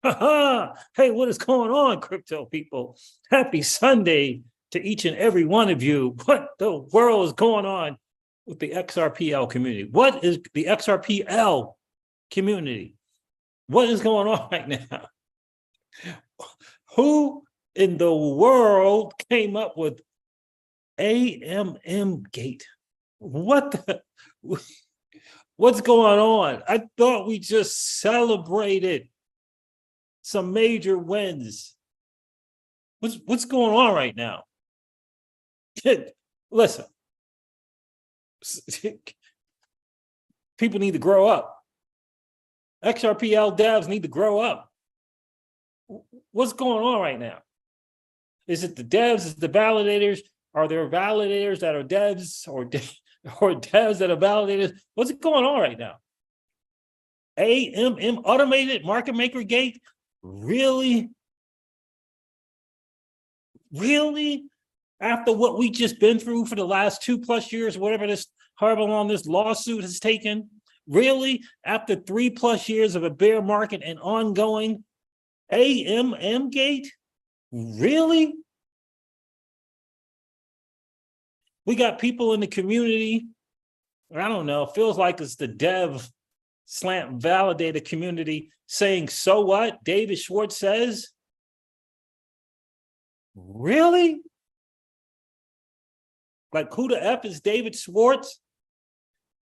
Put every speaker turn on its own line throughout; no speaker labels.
Hey, what is going on, crypto people? Happy Sunday to each and every one of you. What the world is going on with the XRPL community? What is the XRPL community? What is going on right now? Who in the world came up with AMM gate? What the, what's going on? I thought we just celebrated some major wins. What's going on right now? Listen, people need to grow up. XRPL devs need to grow up. What's going on right now? Is it the devs? Is it the validators? Are there validators that are devs or devs that are validators? What's going on right now? AMM, automated market maker gate? Really? Really? After what we just been through for the last 2+ years, whatever this, however long this lawsuit has taken, really? After 3+ years of a bear market and ongoing AMM gate? Really? We got people in the community, I don't know, it feels like it's the dev slant validator community saying, so what? David Schwartz says? Really? Like, who the F is David Schwartz?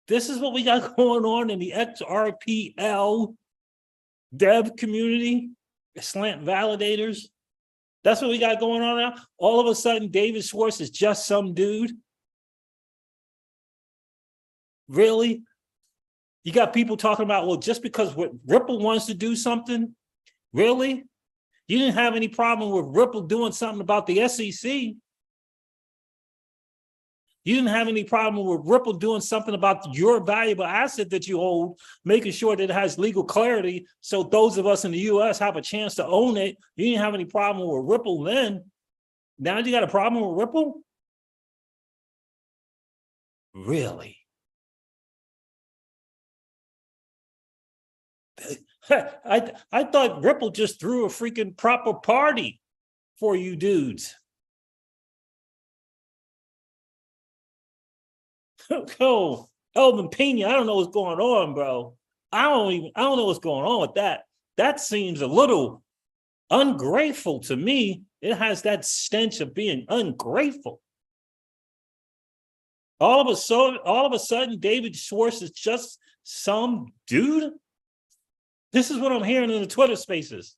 This is what we got going on in the XRPL dev community, slant validators. That's what we got going on now. All of a sudden, David Schwartz is just some dude. Really? You got people talking about, well, just because Ripple wants to do something, really? You didn't have any problem with Ripple doing something about the SEC. You didn't have any problem with Ripple doing something about your valuable asset that you hold, making sure that it has legal clarity so those of us in the US have a chance to own it. You didn't have any problem with Ripple then. Now you got a problem with Ripple? Really? I thought Ripple just threw a freaking proper party for you dudes. Oh, Elvin Pena, I don't know what's going on, bro. I don't know what's going on with that. That seems a little ungrateful to me. It has that stench of being ungrateful. All of a sudden, David Schwartz is just some dude. This is what I'm hearing in the Twitter spaces.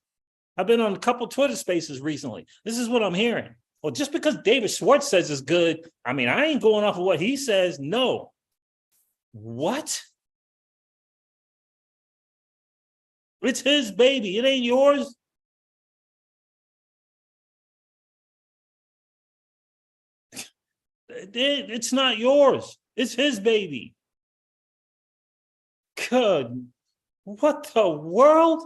I've been on a couple Twitter spaces recently. This is what I'm hearing. Well, just because David Schwartz says it's good, I mean, I ain't going off of what he says. No. What? It's his baby. It ain't yours. It's not yours. It's his baby. Good. What the world?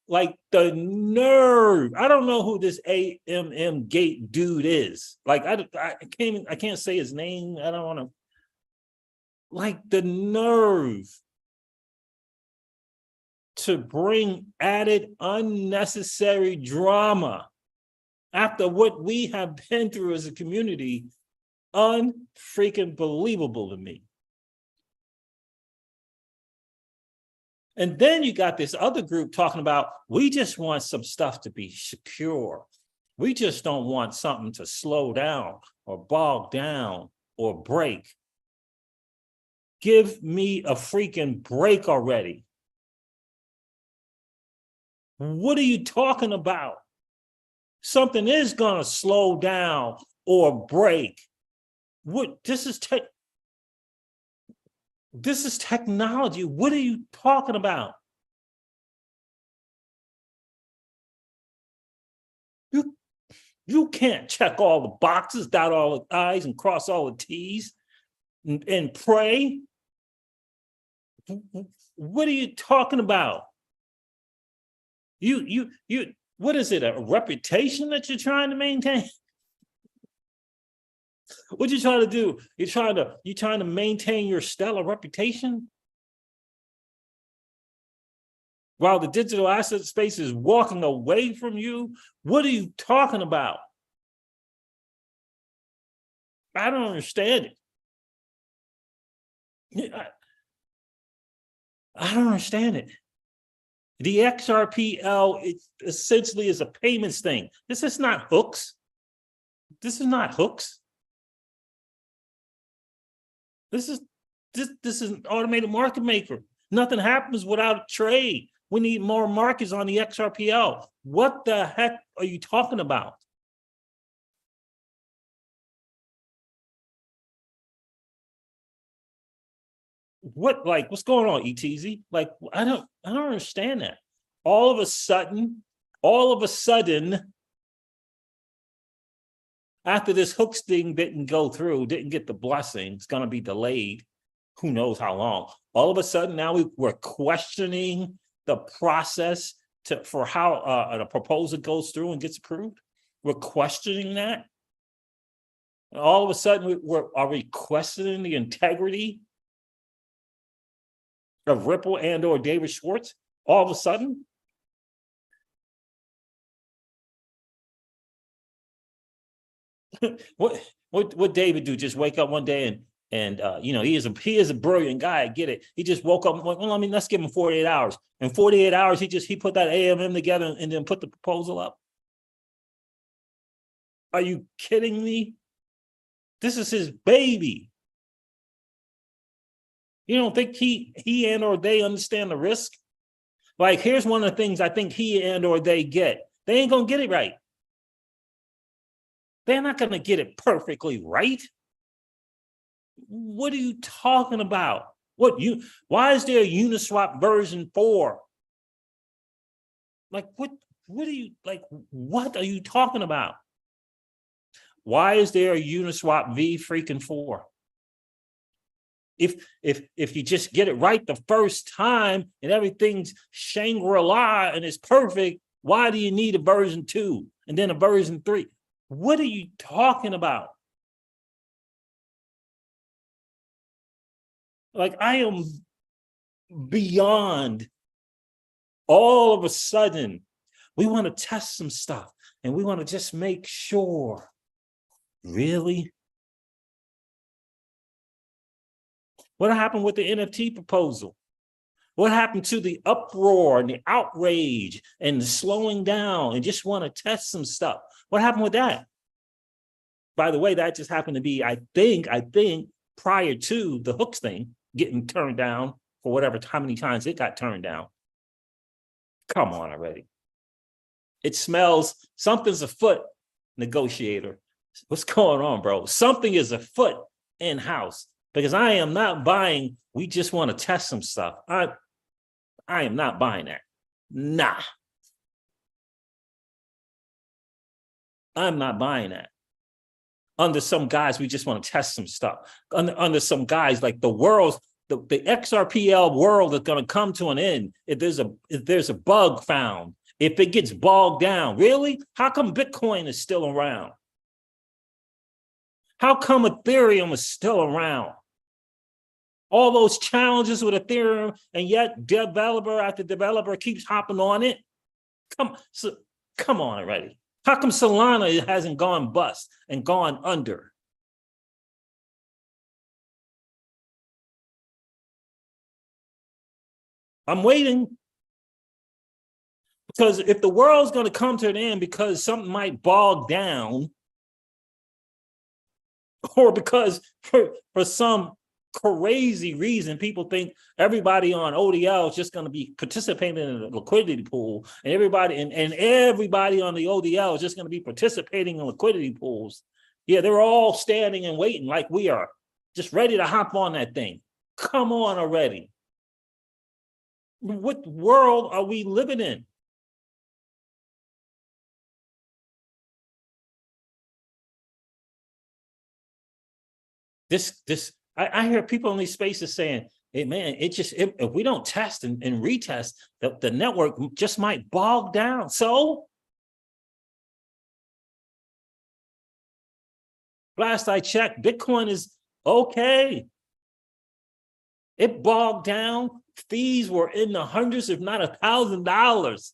Like the nerve. I don't know who this AMM gate dude is. Like I can't say his name. I don't want to. Like the nerve to bring added unnecessary drama after what we have been through as a community. Unfreaking believable to me. And then you got this other group talking about, we just want some stuff to be secure. We just don't want something to slow down or bog down or break. Give me a freaking break already. What are you talking about? Something is going to slow down or break. What? This is technology. What are you talking about? You can't check all the boxes, dot all the I's and cross all the T's and pray. What are you talking about? You what is it? A reputation that you're trying to maintain? What you trying to do? You're trying to maintain your stellar reputation? while the digital asset space is walking away from you? What are you talking about? I don't understand it. I don't understand it. The XRPL, it essentially is a payments thing. This is not hooks. This is not hooks. This is an automated market maker. Nothing happens without a trade. We need more markets on the XRPL. What the heck are you talking about? What's going on, ETZ? Like, I don't understand that. All of a sudden, after this hooks thing didn't go through, didn't get the blessing, it's going to be delayed. Who knows how long? All of a sudden, now we're questioning the process for how a proposal goes through and gets approved. We're questioning that. All of a sudden, are we questioning the integrity of Ripple and or David Schwartz? All of a sudden? What David do? Just wake up one day and he is a brilliant guy. I get it. He just woke up. Well, I mean, let's give him 48 hours. In 48 hours, he put that AMM together and then put the proposal up. Are you kidding me? This is his baby. You don't think he and or they understand the risk? Like, here's one of the things I think he and or they get. They ain't gonna get it right. They're not gonna get it perfectly right. What are you talking about? Why is there a Uniswap version 4? Like, what are you talking about? Why is there a Uniswap v freaking 4? If you just get it right the first time and everything's Shangri-La and it's perfect, why do you need a version 2 and then a version 3? What are you talking about? Like, I am beyond. All of a sudden, we want to test some stuff and we want to just make sure. Really? What happened with the NFT proposal? What happened to the uproar and the outrage and the slowing down and just want to test some stuff? What happened with that? By the way, that just happened to be, I think, prior to the hooks thing getting turned down for how many times it got turned down. Come on already. It smells, something's afoot, negotiator. What's going on, bro? Something is afoot in-house. Because I am not buying, we just want to test some stuff. I am not buying that. Nah. I'm not buying that. Under some guys, we just want to test some stuff. Under some guys, like the XRPL world is going to come to an end if there's a bug found, if it gets bogged down. Really? How come Bitcoin is still around? How come Ethereum is still around? All those challenges with Ethereum, and yet developer after developer keeps hopping on it. Come on already. How come Solana hasn't gone bust and gone under? I'm waiting. Because if the world's going to come to an end because something might bog down, or because for some crazy reason, people think everybody on ODL is just going to be participating in a liquidity pool, and everybody on the ODL is just going to be participating in liquidity pools. Yeah, they're all standing and waiting like we are, just ready to hop on that thing. Come on already. What world are we living in? I hear people in these spaces saying, hey man, if we don't test and retest, the network just might bog down. So last I checked, Bitcoin is okay. It bogged down. Fees were in the hundreds, if not $1,000.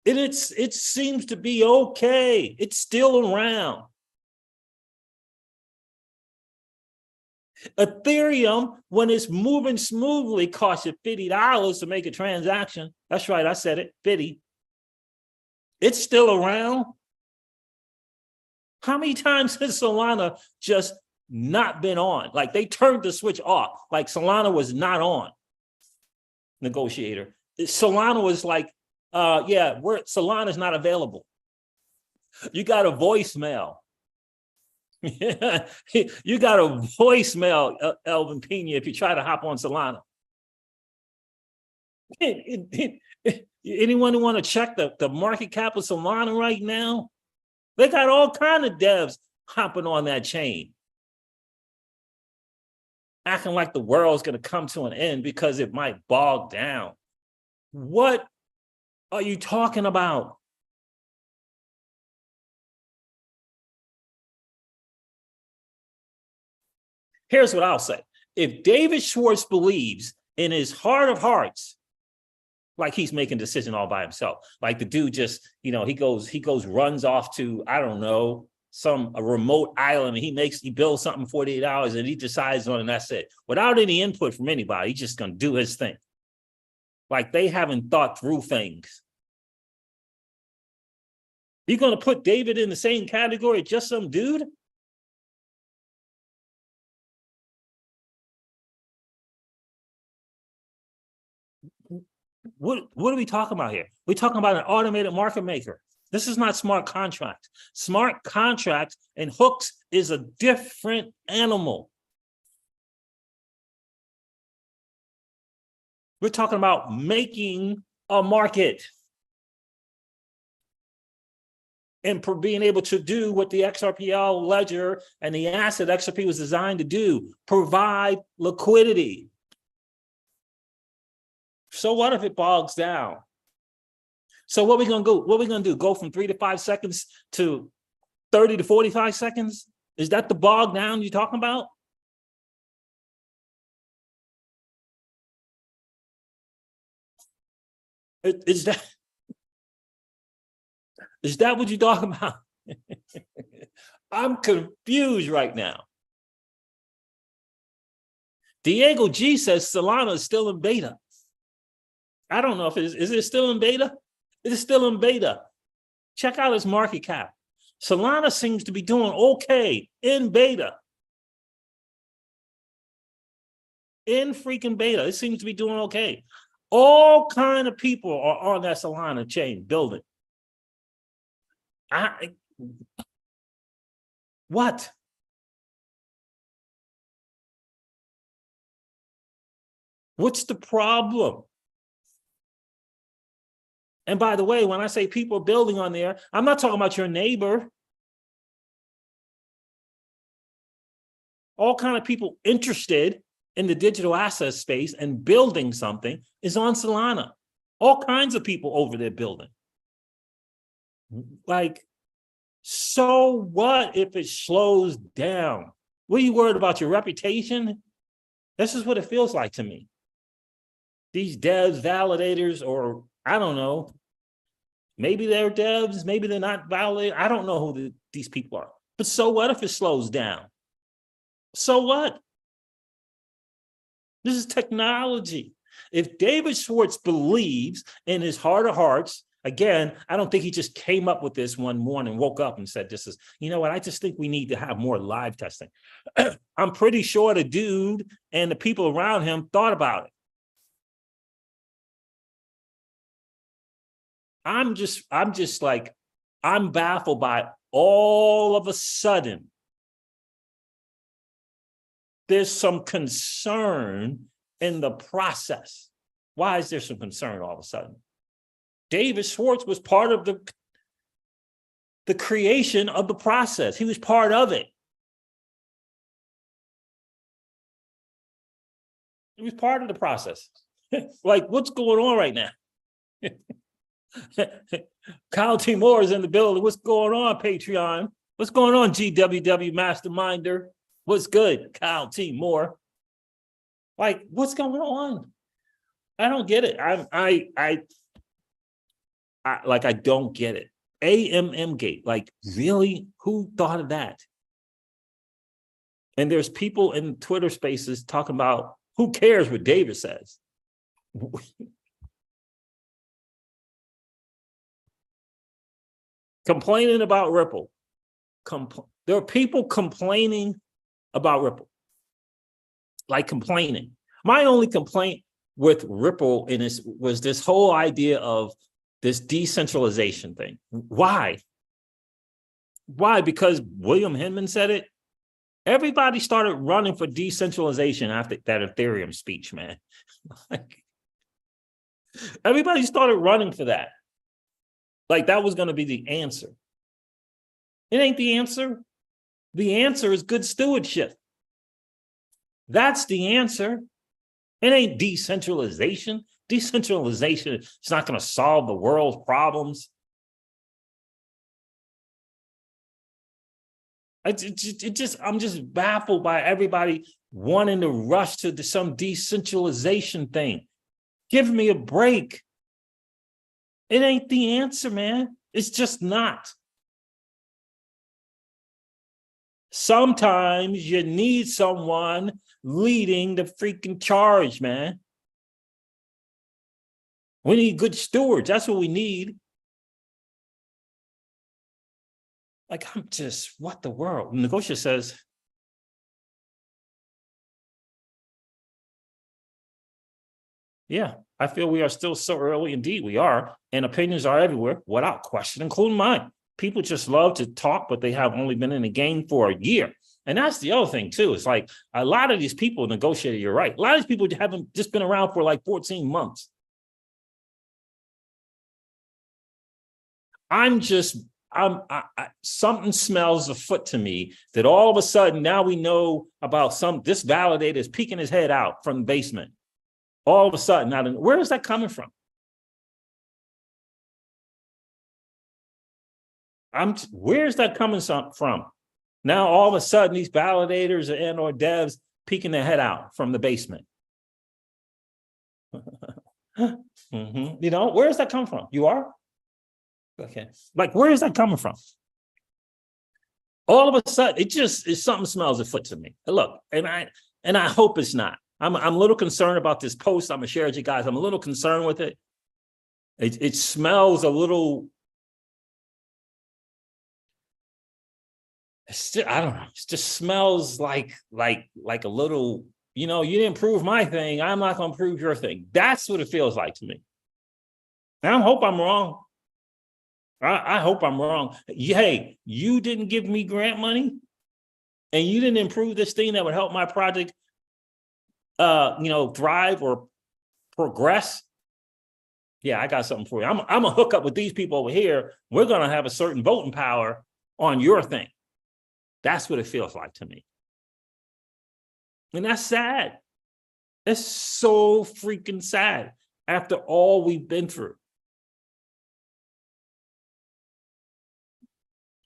And it seems to be okay. It's still around. Ethereum, when it's moving smoothly, costs you $50 to make a transaction. That's right, I said it, 50. It's still around. How many times has Solana just not been on? Like they turned the switch off, like Solana was not on. Negotiator. Solana was like, Solana's not available. You got a voicemail. Yeah, you got a voicemail, Elvin Pena, if you try to hop on Solana. Anyone who want to check the market cap of Solana right now? They got all kind of devs hopping on that chain, acting like the world's going to come to an end because it might bog down. What are you talking about? Here's what I'll say. If David Schwartz believes in his heart of hearts, like he's making a decision all by himself, like the dude just, he runs off to, I don't know, a remote island, and he builds something 48 hours and he decides on it, and that's it. Without any input from anybody, he's just going to do his thing. Like they haven't thought through things. You're going to put David in the same category, just some dude? What are we talking about here? We're talking about an automated market maker. This is not smart contracts. Smart contracts and hooks is a different animal. We're talking about making a market and being able to do what the XRPL ledger and the asset XRP was designed to do, provide liquidity. So what if it bogs down? So what are we going to do? What are we going to do? Go from 3 to 5 seconds to 30 to 45 seconds? Is that the bog down you're talking about? Is that what you're talking about? I'm confused right now. Diego G says Solana is still in beta. I don't know if is it still in beta? It is still in beta. Check out its market cap. Solana seems to be doing okay in beta. In freaking beta, it seems to be doing okay. All kind of people are on that Solana chain building. What? What's the problem? And by the way, when I say people building on there, I'm not talking about your neighbor. All kind of people interested in the digital asset space and building something is on Solana. All kinds of people over there building. Like, so what if it slows down? What are you worried about, your reputation? This is what it feels like to me. These devs, validators, or I don't know, maybe they're devs, maybe they're not validated. I don't know who these people are. But so what if it slows down? So what? This is technology. If David Schwartz believes in his heart of hearts, again, I don't think he just came up with this one morning, woke up and said, this is, you know what, I just think we need to have more live testing. I'm pretty sure the dude and the people around him thought about it. I'm just like, I'm baffled by all of a sudden, there's some concern in the process. Why is there some concern all of a sudden? David Schwartz was part of the creation of the process. He was part of it. He was part of the process. Like, what's going on right now? Kyle T. Moore is in the building. What's going on, Patreon? What's going on, GWW Masterminder? What's good, Kyle T. Moore? Like, what's going on? I don't get it. I don't get it. AMM gate, like, really? Who thought of that? And there's people in Twitter spaces talking about, who cares what David says? Complaining about Ripple. There are people complaining about Ripple. Like, complaining. My only complaint with Ripple in this was this whole idea of this decentralization thing. Why? Why? Because William Hinman said it. Everybody started running for decentralization after that Ethereum speech, man. Like, everybody started running for that. Like, that was going to be the answer. It ain't the answer. The answer is good stewardship. That's the answer. It ain't decentralization. Decentralization is not going to solve the world's problems. I'm just baffled by everybody wanting to rush to some decentralization thing. Give me a break. It ain't the answer, man. It's just not. Sometimes you need someone leading the freaking charge, man. We need good stewards. That's what we need. Like, I'm just, what the world? Negotia says, yeah, I feel we are still so early. Indeed, we are. And opinions are everywhere, without question, including mine. People just love to talk, but they have only been in the game for a year. And that's the other thing, too. It's like, a lot of these people negotiated, you're right. A lot of these people haven't just been around for like 14 months. Something smells afoot to me that all of a sudden now we know about this validator is peeking his head out from the basement. All of a sudden, now, where is that coming from? Where's that coming from? Now, all of a sudden, these validators and/or devs peeking their head out from the basement. You know, where's that coming from? You are? Okay. Like, where is that coming from? All of a sudden, something smells afoot to me. Look, and I hope it's not. I'm a little concerned about this post. I'm gonna share it with you guys. I'm a little concerned with it. It smells a little. I don't know. It just smells like a little. You know, you didn't prove my thing. I'm not gonna prove your thing. That's what it feels like to me. And I hope I'm wrong. I hope I'm wrong. Hey, you didn't give me grant money, and you didn't improve this thing that would help my project, thrive or progress. Yeah, I got something for you. I'm gonna hook up with these people over here. We're gonna have a certain voting power on your thing. That's what it feels like to me, and that's sad. It's so freaking sad after all we've been through.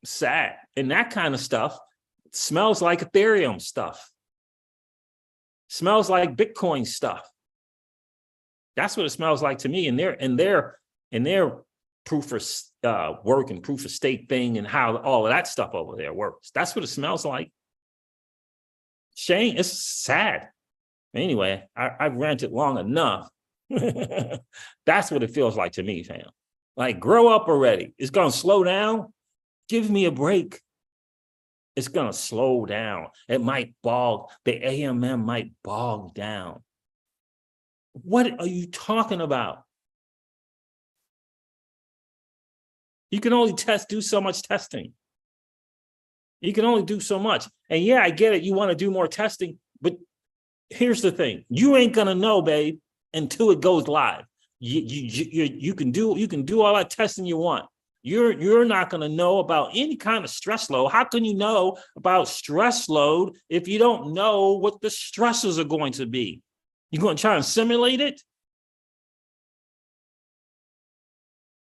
Sad. And that kind of stuff smells like Ethereum stuff. Smells like Bitcoin stuff. That's what it smells like to me. And their proof of work and proof of stake thing and how all of that stuff over there works. That's what it smells like. Shame. It's sad. Anyway, I've ranted long enough. That's what it feels like to me, fam. Like, grow up already. It's gonna slow down. Give me a break. It's going to slow down. It might bog. The AMM might bog down. What are you talking about? You can only do so much testing. You can only do so much. And yeah, I get it. You want to do more testing, but here's the thing. You ain't going to know, babe, until it goes live. You can do all that testing you want. You're not going to know about any kind of stress load. How can you know about stress load if you don't know what the stresses are going to be? You're going to try and simulate it?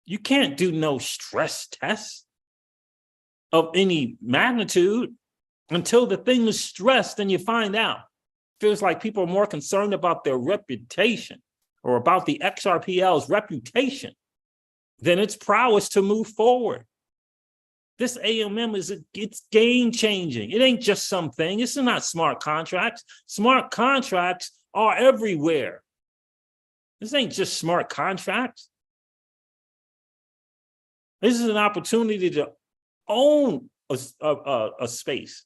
You can't do no stress tests of any magnitude until the thing is stressed and you find out. Feels like people are more concerned about their reputation or about the XRPL's reputation than its prowess to move forward. This AMM it's game changing. It ain't just something. It's not smart contracts. Smart contracts are everywhere. This ain't just smart contracts. This is an opportunity to own a space.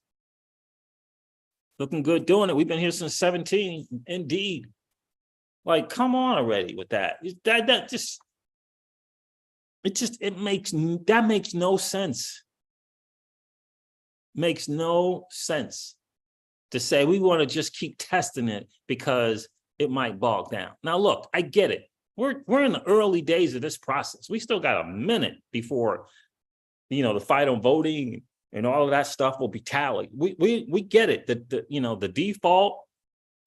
Looking good doing it. We've been here since 17, indeed. Like, come on already with that. That makes no sense. Makes no sense to say we want to just keep testing it because it might bog down. Now, look, I get it. We're in the early days of this process. We still got a minute before, the fight on voting and all of that stuff will be tallied. We get it. The default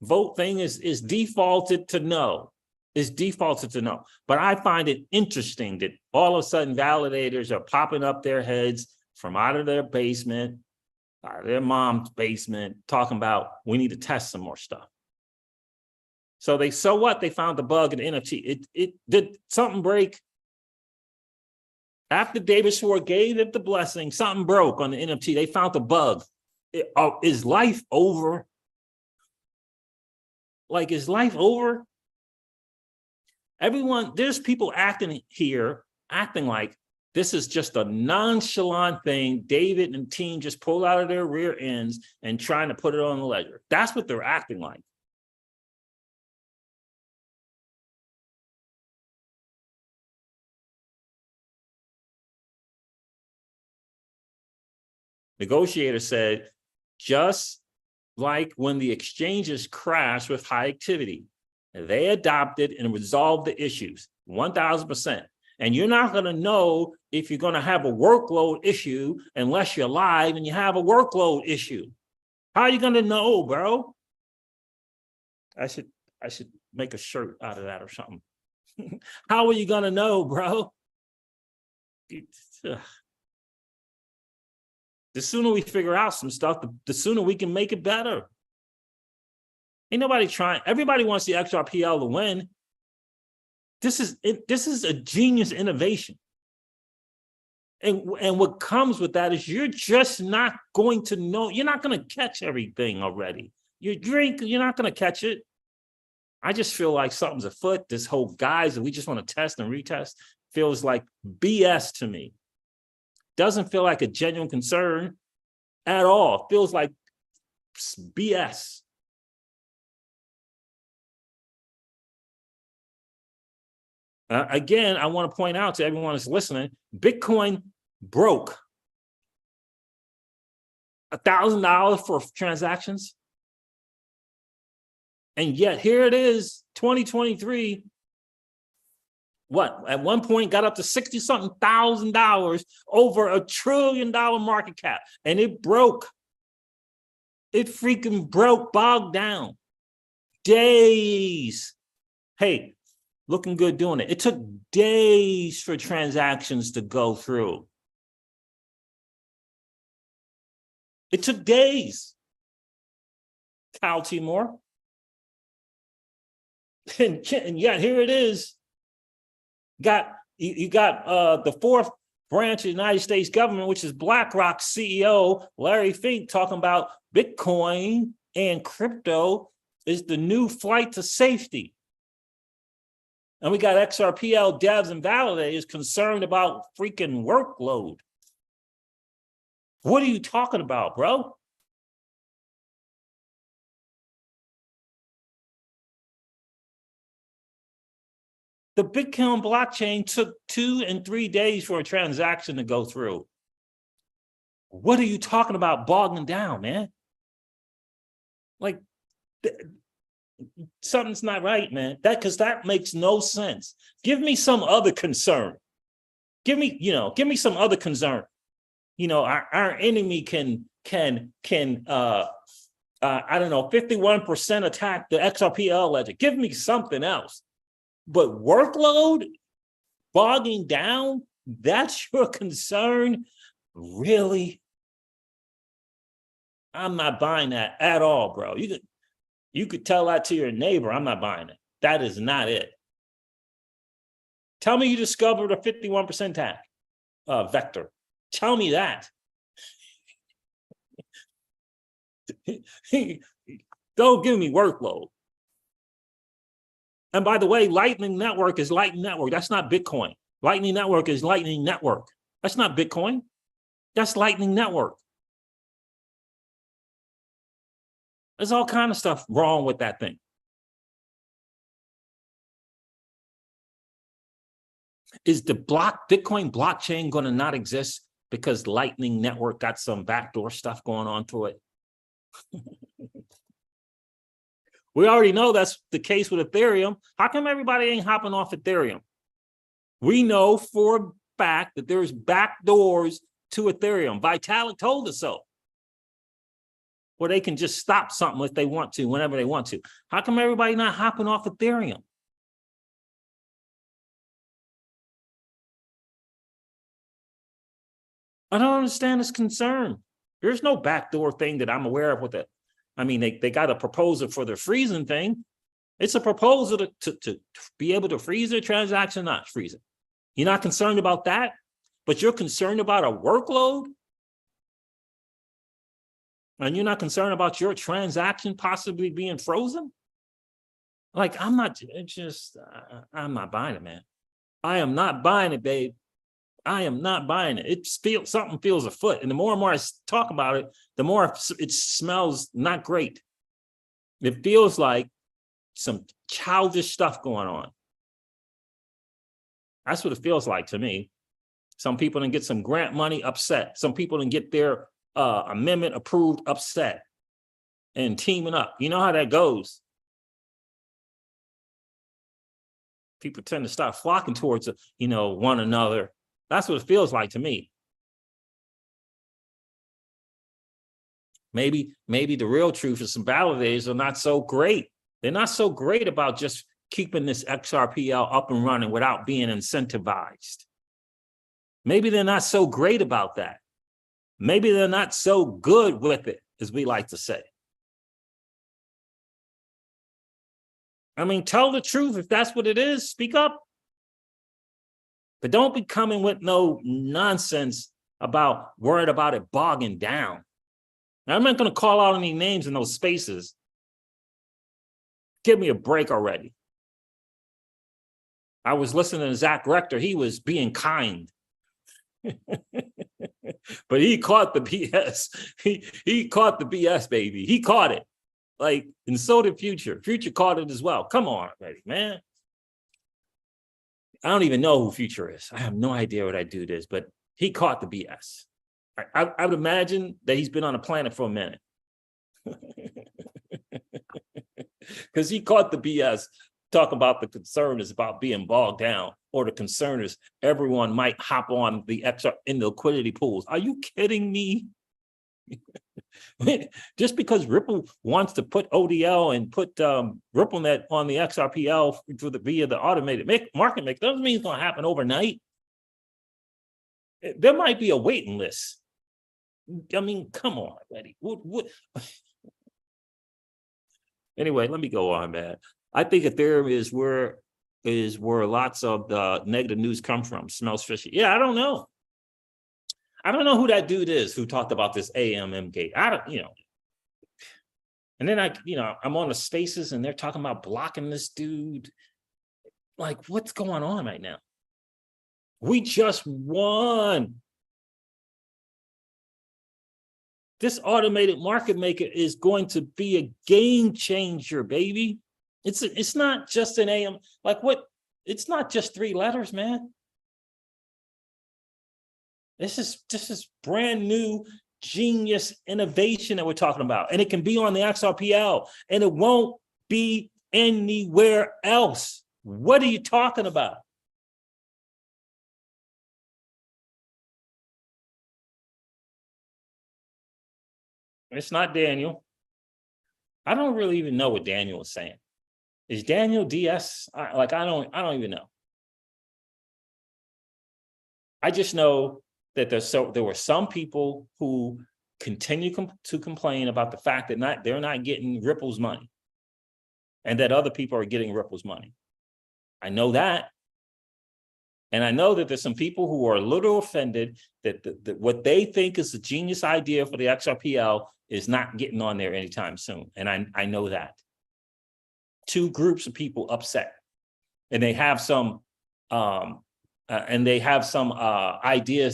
vote thing is defaulted to no. Is defaulted to no. But I find it interesting that all of a sudden validators are popping up their heads from out of their basement, out of their mom's basement, talking about we need to test some more stuff. So what? They found the bug in the NFT. It did something break. After David Schwartz gave it the blessing, something broke on the NFT. They found the bug. Is life over? Like, is life over? There's people acting like this is just a nonchalant thing David and team just pull out of their rear ends and trying to put it on the ledger. That's what they're acting like. Negotiator said, just like when the exchanges crashed with high activity, they adopted and resolved the issues 1000%. And you're not going to know if you're going to have a workload issue unless you're live and you have a workload issue. How are you going to know, bro? I should make a shirt out of that or something. How are you going to know, bro? The sooner we figure out some stuff, the sooner we can make it better. Ain't nobody trying. Everybody wants the XRPL to win. This is a genius innovation. And what comes with that is you're just not going to know. You're not going to catch everything already. You're not going to catch it. I just feel like something's afoot. This whole guise that we just want to test and retest feels like BS to me. Doesn't feel like a genuine concern at all. It feels like BS. Again, I want to point out to everyone that's listening, Bitcoin broke $1,000 for transactions. And yet here it is, 2023. What, at one point got up to $60-something thousand, over $1 trillion market cap. And it broke. It freaking broke, bogged down. Days. Hey, looking good doing it. It took days for transactions to go through. It took days. Kyle T. Moore. And yet here it is. You got the fourth branch of the United States government, which is BlackRock's CEO, Larry Fink, talking about Bitcoin and crypto is the new flight to safety. And we got XRPL devs and validators concerned about freaking workload. What are you talking about, bro? The Bitcoin blockchain took 2 and 3 days for a transaction to go through. What are you talking about bogging down, man? Like, something's not right, man. Because that makes no sense. Give me some other concern. Give me some other concern. Our enemy can I don't know, 51% attack the XRPL ledger. Give me something else. But workload bogging down, that's your concern? Really? I'm not buying that at all, bro. You could tell that to your neighbor. I'm not buying it. That is not it. Tell me you discovered a 51% tag vector. Tell me that. Don't give me workload. And by the way, Lightning Network is Lightning Network. That's not Bitcoin. Lightning Network is Lightning Network. That's not Bitcoin. That's Lightning Network. There's all kind of stuff wrong with that thing. Is the Bitcoin blockchain going to not exist because Lightning Network got some backdoor stuff going on to it? We already know that's the case with Ethereum. How come everybody ain't hopping off Ethereum? We know for a fact that there's backdoors to Ethereum. Vitalik told us so. Where they can just stop something if they want to, whenever they want to. How come everybody not hopping off Ethereum? I don't understand this concern. There's no backdoor thing that I'm aware of with it. I mean, they got a proposal for the freezing thing. It's a proposal to be able to freeze their transaction, not freeze it. You're not concerned about that, but you're concerned about a workload? And you're not concerned about your transaction possibly being frozen? Like, I'm not buying it, man. I am not buying it, babe. I am not buying it. Something feels afoot. And the more and more I talk about it, the more it smells not great. It feels like some childish stuff going on. That's what it feels like to me. Some people didn't get some grant money, upset. Some people didn't get their amendment approved, upset, and teaming up. You know how that goes. People tend to start flocking towards, one another. That's what it feels like to me. Maybe the real truth is some validators are not so great. They're not so great about just keeping this XRPL up and running without being incentivized. Maybe they're not so great about that. Maybe they're not so good with it, as we like to say. I mean, tell the truth. If that's what it is, speak up. But don't be coming with no nonsense about worried about it bogging down. Now, I'm not going to call out any names in those spaces. Give me a break already. I was listening to Zach Rector. He was being kind. But he caught the BS. He caught the BS, baby. He caught it. Like, and so did Future. Future caught it as well. Come on, already, man. I don't even know who Future is. I have no idea what that dude is, but he caught the BS. I would imagine that he's been on the planet for a minute. Because he caught the BS. Talk about the concern is about being bogged down, or the concern is everyone might hop on the extra in the liquidity pools. Are you kidding me? Just because Ripple wants to put ODL and put RippleNet on the XRPL via the automated market maker doesn't mean it's going to happen overnight. There might be a waiting list. I mean, come on, buddy. What? Anyway, let me go on, man. I think Ethereum is where lots of the negative news come from. Smells fishy. Yeah, I don't know. I don't know who that dude is who talked about this AMM gate. And then I'm on the spaces and they're talking about blocking this dude. Like, what's going on right now? We just won. This automated market maker is going to be a game changer, baby. It's not just an AM, like what? It's not just 3 letters, man. This is brand new genius innovation that we're talking about. And it can be on the XRPL and it won't be anywhere else. What are you talking about? It's not Daniel. I don't really even know what Daniel is saying. Is Daniel DS? I don't even know. I just know that there were some people who continue to complain about the fact that they're not getting Ripple's money. and that other people are getting Ripple's money. I know that. And I know that there's some people who are a little offended that what they think is a genius idea for the XRPL is not getting on there anytime soon. And I know that. Two groups of people upset, and they have some ideas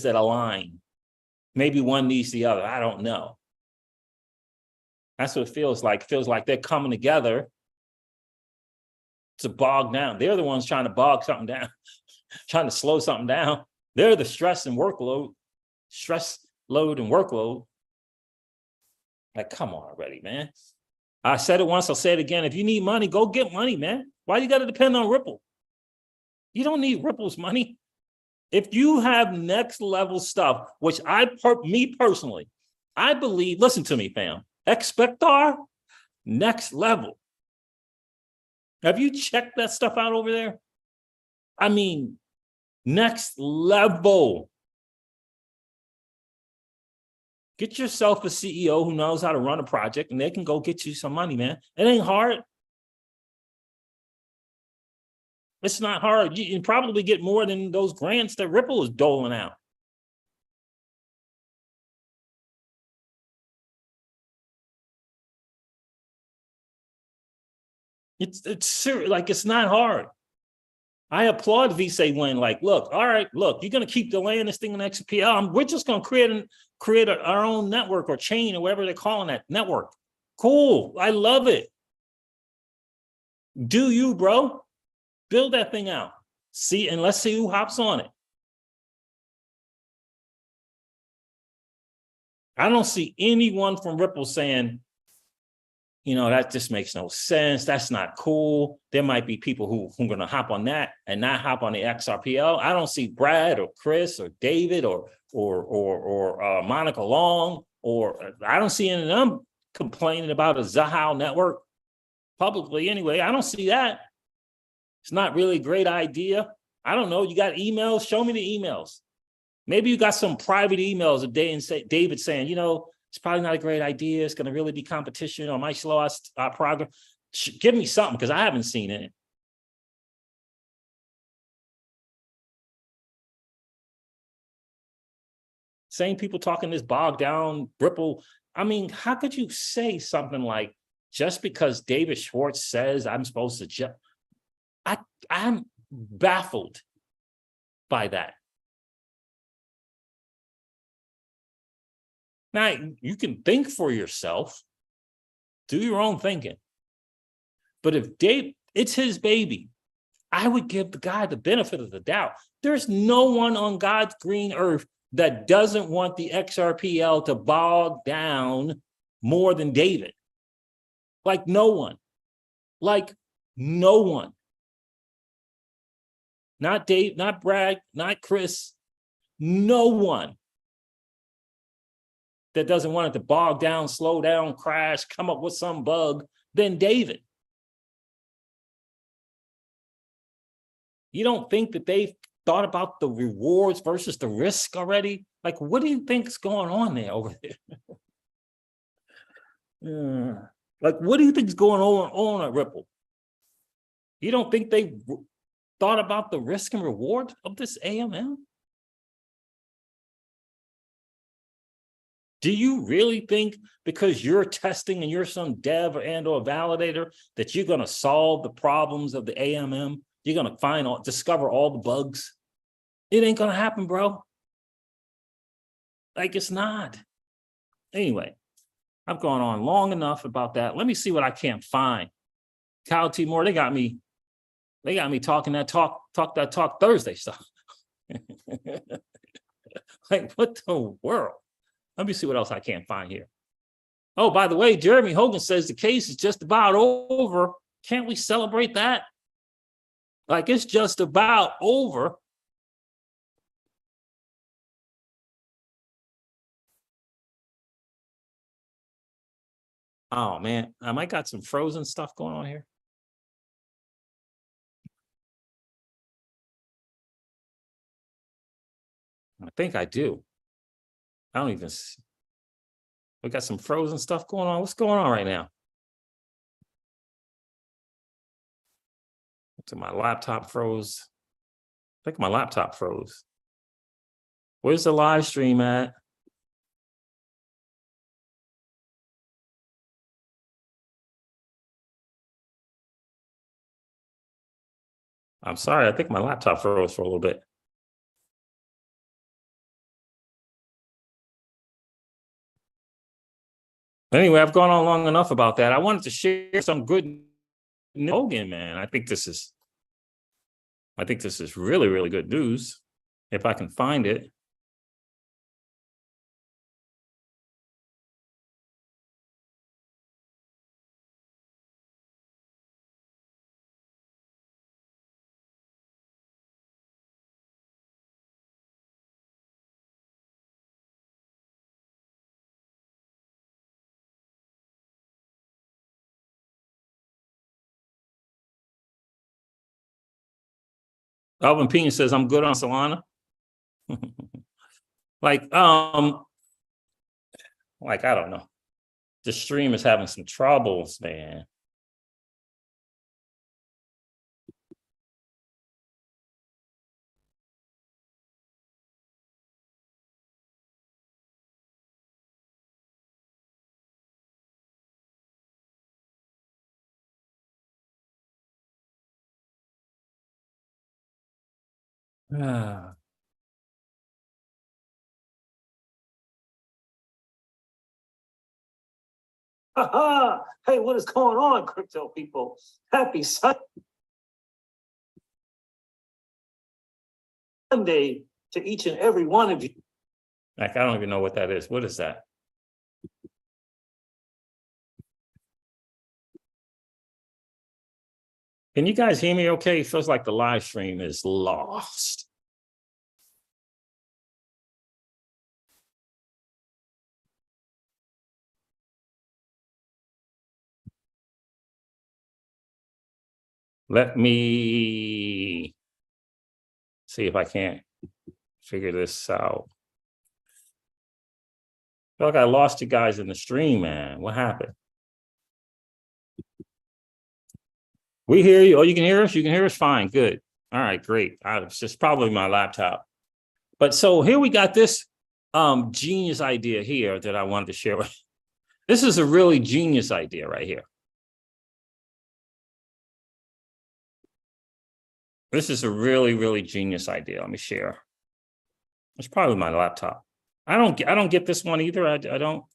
that align. Maybe one needs the other. I don't know. That's what it feels like. It feels like they're coming together to bog down. They're the ones trying to bog something down, trying to slow something down. They're the stress load and workload. Like, come on already, man. I said it once, I'll say it again. If you need money, go get money, man. Why you got to depend on Ripple? You don't need Ripple's money. If you have next level stuff, which me personally, I believe, listen to me, fam, Expectar, next level. Have you checked that stuff out over there? I mean, next level. Get yourself a CEO who knows how to run a project, and they can go get you some money, man. It ain't hard. It's not hard. You can probably get more than those grants that Ripple is doling out. It's serious. Like, it's not hard. I applaud Visa when, like, look, all right, look, you're gonna keep delaying this thing in XRPL. We're just gonna create our own network or chain or whatever they're calling that network. Cool. I love it. Do you, bro? Build that thing out. See, and let's see who hops on it. I don't see anyone from Ripple saying, you know, that just makes no sense. That's not cool. There might be people who are going to hop on that and not hop on the XRPL. I don't see Brad or Chris or David or Monica Long, or I don't see any of them complaining about a Zahao network publicly anyway. I don't see that. It's not really a great idea. I don't know. You got emails? Show me the emails. Maybe you got some private emails of David saying, you know, it's probably not a great idea. It's going to really be competition or might slow us progress. Give me something, because I haven't seen it. Same people talking this bogged down Ripple. I mean, how could you say something like, just because David Schwartz says I'm supposed to I'm baffled by that. Now, you can think for yourself, do your own thinking. But if Dave, it's his baby, I would give the guy the benefit of the doubt. There's no one on God's green earth that doesn't want the XRPL to bog down more than David. Like no one. Like no one. Not Dave, not Brad, not Chris. No one that doesn't want it to bog down, slow down, crash, come up with some bug than David. You don't think that they've thought about the rewards versus the risk already? Like, what do you think is going on there over there? Like, what do you think is going on at Ripple? You don't think they thought about the risk and reward of this AMM? Do you really think because you're testing and you're some dev and or validator that you're going to solve the problems of the AMM? You're going to discover all the bugs? It ain't going to happen, bro. Like, it's not. Anyway, I've gone on long enough about that. Let me see what I can't find. Kyle T. Moore, they got me talking that talk Thursday stuff. Like, what the world? Let me see what else I can't find here. Oh, by the way, Jeremy Hogan says the case is just about over. Can't we celebrate that? Like, it's just about over. Oh, man. I might got some frozen stuff going on here. I think I do. I don't even see. We got some frozen stuff going on. What's going on right now? to my laptop froze. I think my laptop froze. Where's the live stream at? I'm sorry, I think my laptop froze for a little bit. Anyway, I've gone on long enough about that. I wanted to share some good Hogan, man. I think this is really, really good news. If I can find it. Alvin Pena says, I'm good on Solana. like, I don't know. The stream is having some troubles, man. Hey, what is going on, crypto people? Happy Sunday to each and every one of you. Like, I don't even know what that is. What is that? Can you guys hear me okay? It feels like the live stream is lost. Let me see if I can't figure this out. I feel like I lost you guys in the stream, man. What happened? We hear you. Oh, you can hear us? You can hear us? Fine. Good. All right, great. It's just probably my laptop. But so here we got this genius idea here that I wanted to share with you. This is a really genius idea right here. This is a really, really genius idea. Let me share. It's probably my laptop. I don't get this one either. I don't.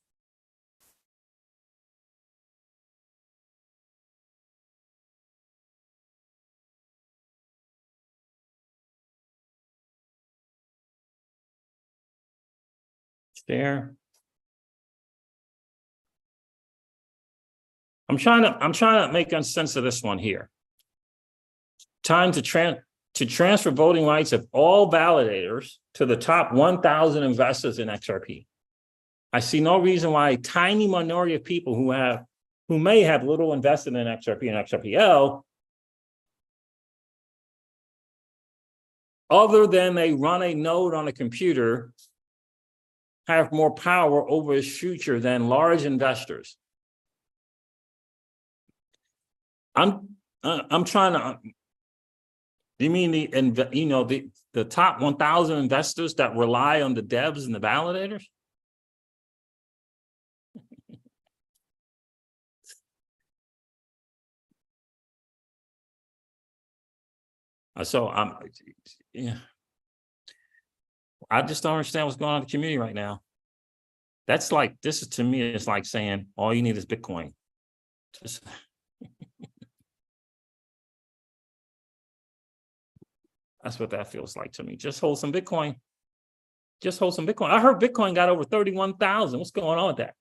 Share. I'm trying to make sense of this one here. Time to transfer voting rights of all validators to the top 1,000 investors in XRP. I see no reason why a tiny minority of people who may have little invested in XRP and XRPL, other than they run a node on a computer, have more power over its future than large investors. I'm trying to. Do you mean the top 1,000 investors that rely on the devs and the validators? So yeah. I just don't understand what's going on in the community right now. That's like, this is, to me, it's like saying all you need is Bitcoin. Just that's what that feels like to me. Just hold some Bitcoin. Just hold some Bitcoin. I heard Bitcoin got over 31,000. What's going on with that?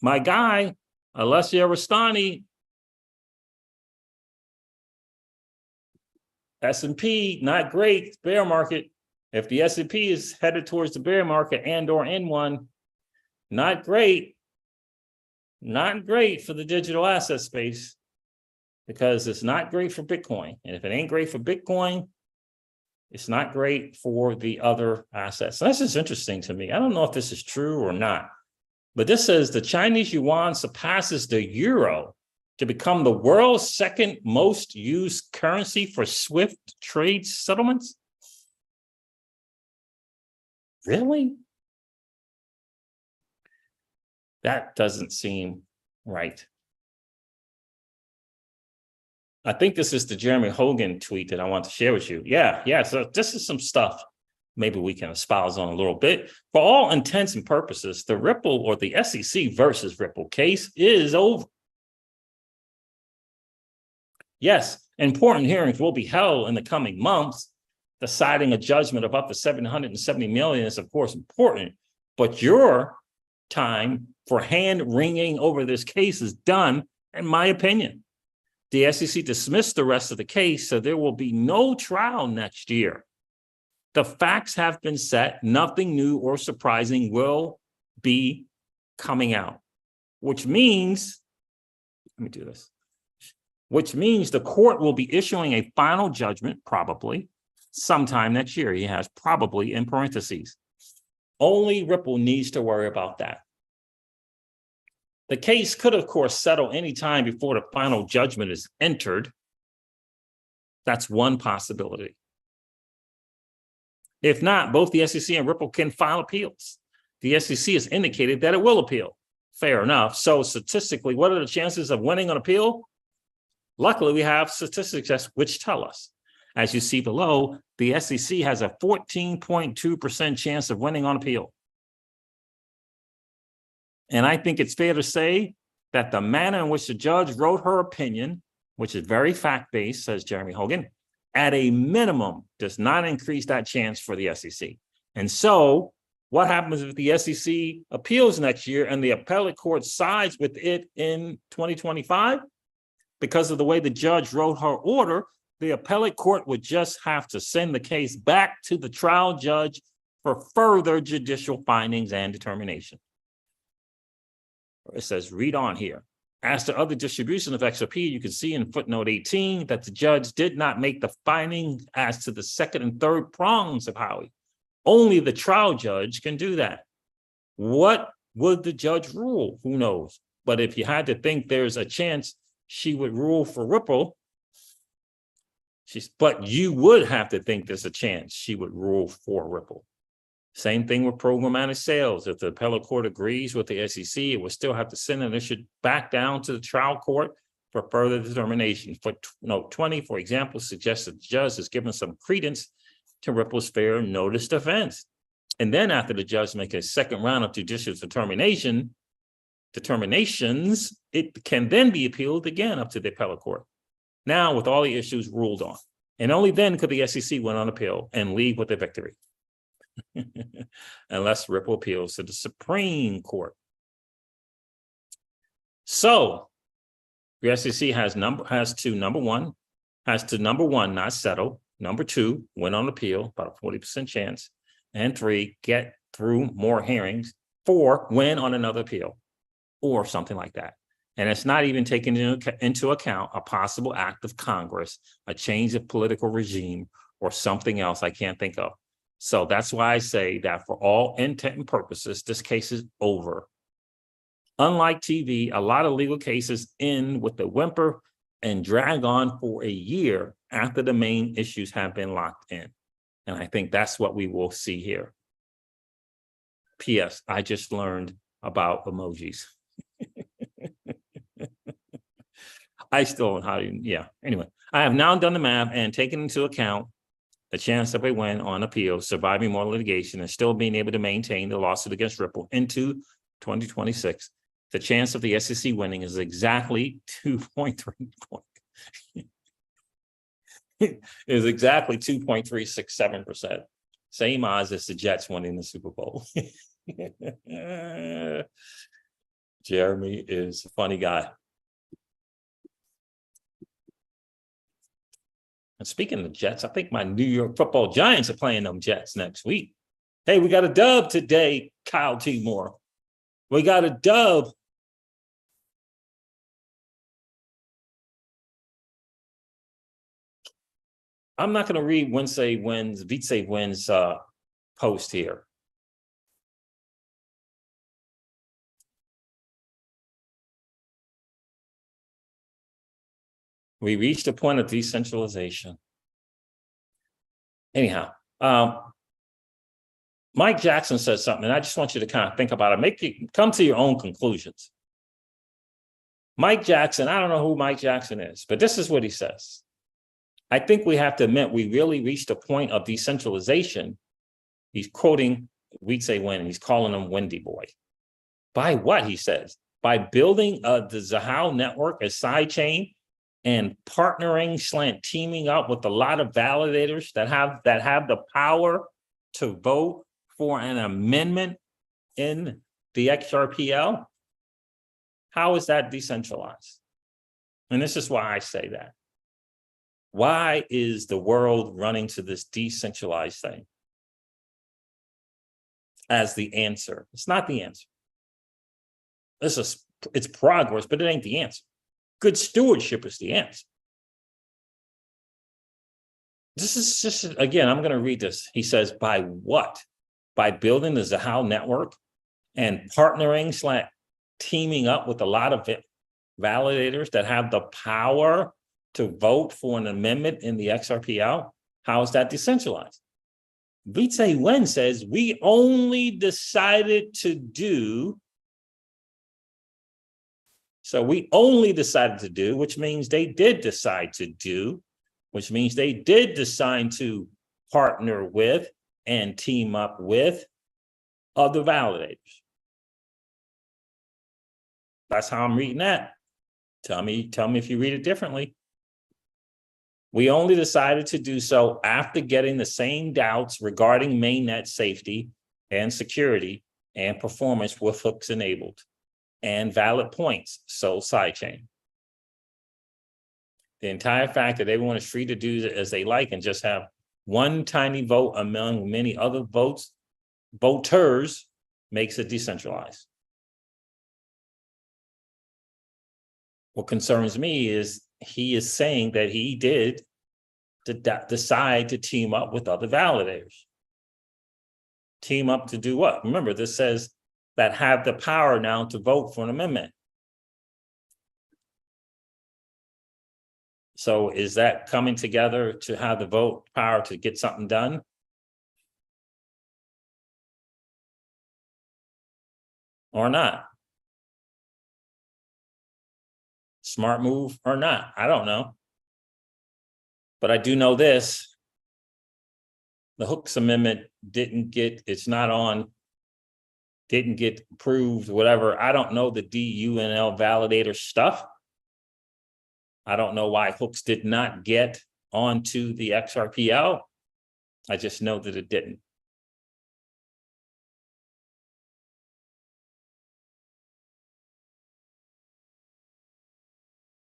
My guy, Alessio Rastani, S&P, not great, bear market. If the S&P is headed towards the bear market and or in one, not great. Not great for the digital asset space, because it's not great for Bitcoin. And if it ain't great for Bitcoin, it's not great for the other assets. And this is interesting to me. I don't know if this is true or not, but this says the Chinese yuan surpasses the euro to become the world's second most used currency for SWIFT trade settlements? Really? That doesn't seem right. I think this is the Jeremy Hogan tweet that I want to share with you. Yeah. So this is some stuff maybe we can espouse on a little bit. For all intents and purposes, the Ripple or the SEC versus Ripple case is over. Yes, important hearings will be held in the coming months. Deciding a judgment of up to $770 million is, of course, important, but your time for hand-wringing over this case is done, in my opinion. The SEC dismissed the rest of the case, so there will be no trial next year. The facts have been set. Nothing new or surprising will be coming out, which means, let me do this, which means the court will be issuing a final judgment probably sometime next year. He has probably in parentheses. Only Ripple needs to worry about that. The case could, of course, settle any time before the final judgment is entered. That's one possibility. If not, both the SEC and Ripple can file appeals. The SEC has indicated that it will appeal. Fair enough. So statistically, what are the chances of winning an appeal? Luckily, we have statistics which tell us. As you see below, the SEC has a 14.2% chance of winning on appeal. And I think it's fair to say that the manner in which the judge wrote her opinion, which is very fact-based, says Jeremy Hogan, at a minimum does not increase that chance for the SEC. And so what happens if the SEC appeals next year and the appellate court sides with it in 2025? Because of the way the judge wrote her order, the appellate court would just have to send the case back to the trial judge for further judicial findings and determination. It says, read on here. As to other distribution of XRP, you can see in footnote 18 that the judge did not make the finding as to the second and third prongs of Howey. Only the trial judge can do that. What would the judge rule? Who knows? But if you had to think there's a chance she would rule for Ripple, but you would have to think there's a chance she would rule for Ripple. Same thing with programmatic sales. If the appellate court agrees with the SEC, it will still have to send an issue back down to the trial court for further determination. Footnote 20, for example, suggests that the judge has given some credence to Ripple's fair notice defense. And then after the judge makes a second round of judicial determinations, it can then be appealed again up to the appellate court. Now, with all the issues ruled on. And only then could the SEC win on appeal and leave with a victory. Unless Ripple appeals to the Supreme Court. So the SEC has to number one, not settle. Number two, win on appeal, about a 40% chance. And three, get through more hearings. Four, win on another appeal or something like that. And it's not even taking into account a possible act of Congress, a change of political regime, or something else I can't think of. So that's why I say that for all intent and purposes, this case is over. Unlike TV, a lot of legal cases end with the whimper and drag on for a year after the main issues have been locked in. And I think that's what we will see here. P.S. I just learned about emojis. I still don't know how to, yeah. Anyway, I have now done the math and taken into account the chance that we win on appeal, surviving more litigation, and still being able to maintain the lawsuit against Ripple into 2026. The chance of the SEC winning is exactly 2.3 is exactly 2.367%. Same odds as the Jets winning the Super Bowl. Jeremy is a funny guy. And speaking of the Jets, I think my New York Football Giants are playing them Jets next week. Hey, we got a dub today, Kyle T. Moore. We got a dub. I'm not going to read Vitse Wins post here. We reached a point of decentralization. Anyhow, Mike Jackson said something, and I just want you to kind of think about it. Come to your own conclusions. Mike Jackson, I don't know who Mike Jackson is, but this is what he says. I think we have to admit we really reached a point of decentralization. He's quoting Weedsay Wen, and he's calling him Wendy Boy. By what, he says? By building the Zahao network, a side chain, and partnering / teaming up with a lot of validators that have the power to vote for an amendment in the XRPL. How is that decentralized? And this is why I say that. Why is the world running to this decentralized thing as the answer? It's not the answer. It's progress, but it ain't the answer. Good stewardship is the answer. This is just, again, I'm going to read this. He says, by what? By building the Zahao network and partnering / teaming up with a lot of validators that have the power to vote for an amendment in the XRPL. How is that decentralized? Weedsay Wen says, we only decided to do. So we only decided to do, which means they did decide to do, which means they did decide to partner with and team up with other validators. That's how I'm reading that. Tell me if you read it differently. We only decided to do so after getting the same doubts regarding mainnet safety and security and performance with hooks enabled and valid points, so sidechain. The entire fact that everyone is free to do as they like and just have one tiny vote among many other voters makes it decentralized. What concerns me is he is saying that he did decide to team up with other validators. Team up to do what? Remember, this says that have the power now to vote for an amendment. So is that coming together to have the vote power to get something done? Or not? Smart move or not? I don't know. But I do know this. The Hooks Amendment didn't get approved, whatever. I don't know the DUNL validator stuff. I don't know why Hooks did not get onto the XRPL. I just know that it didn't.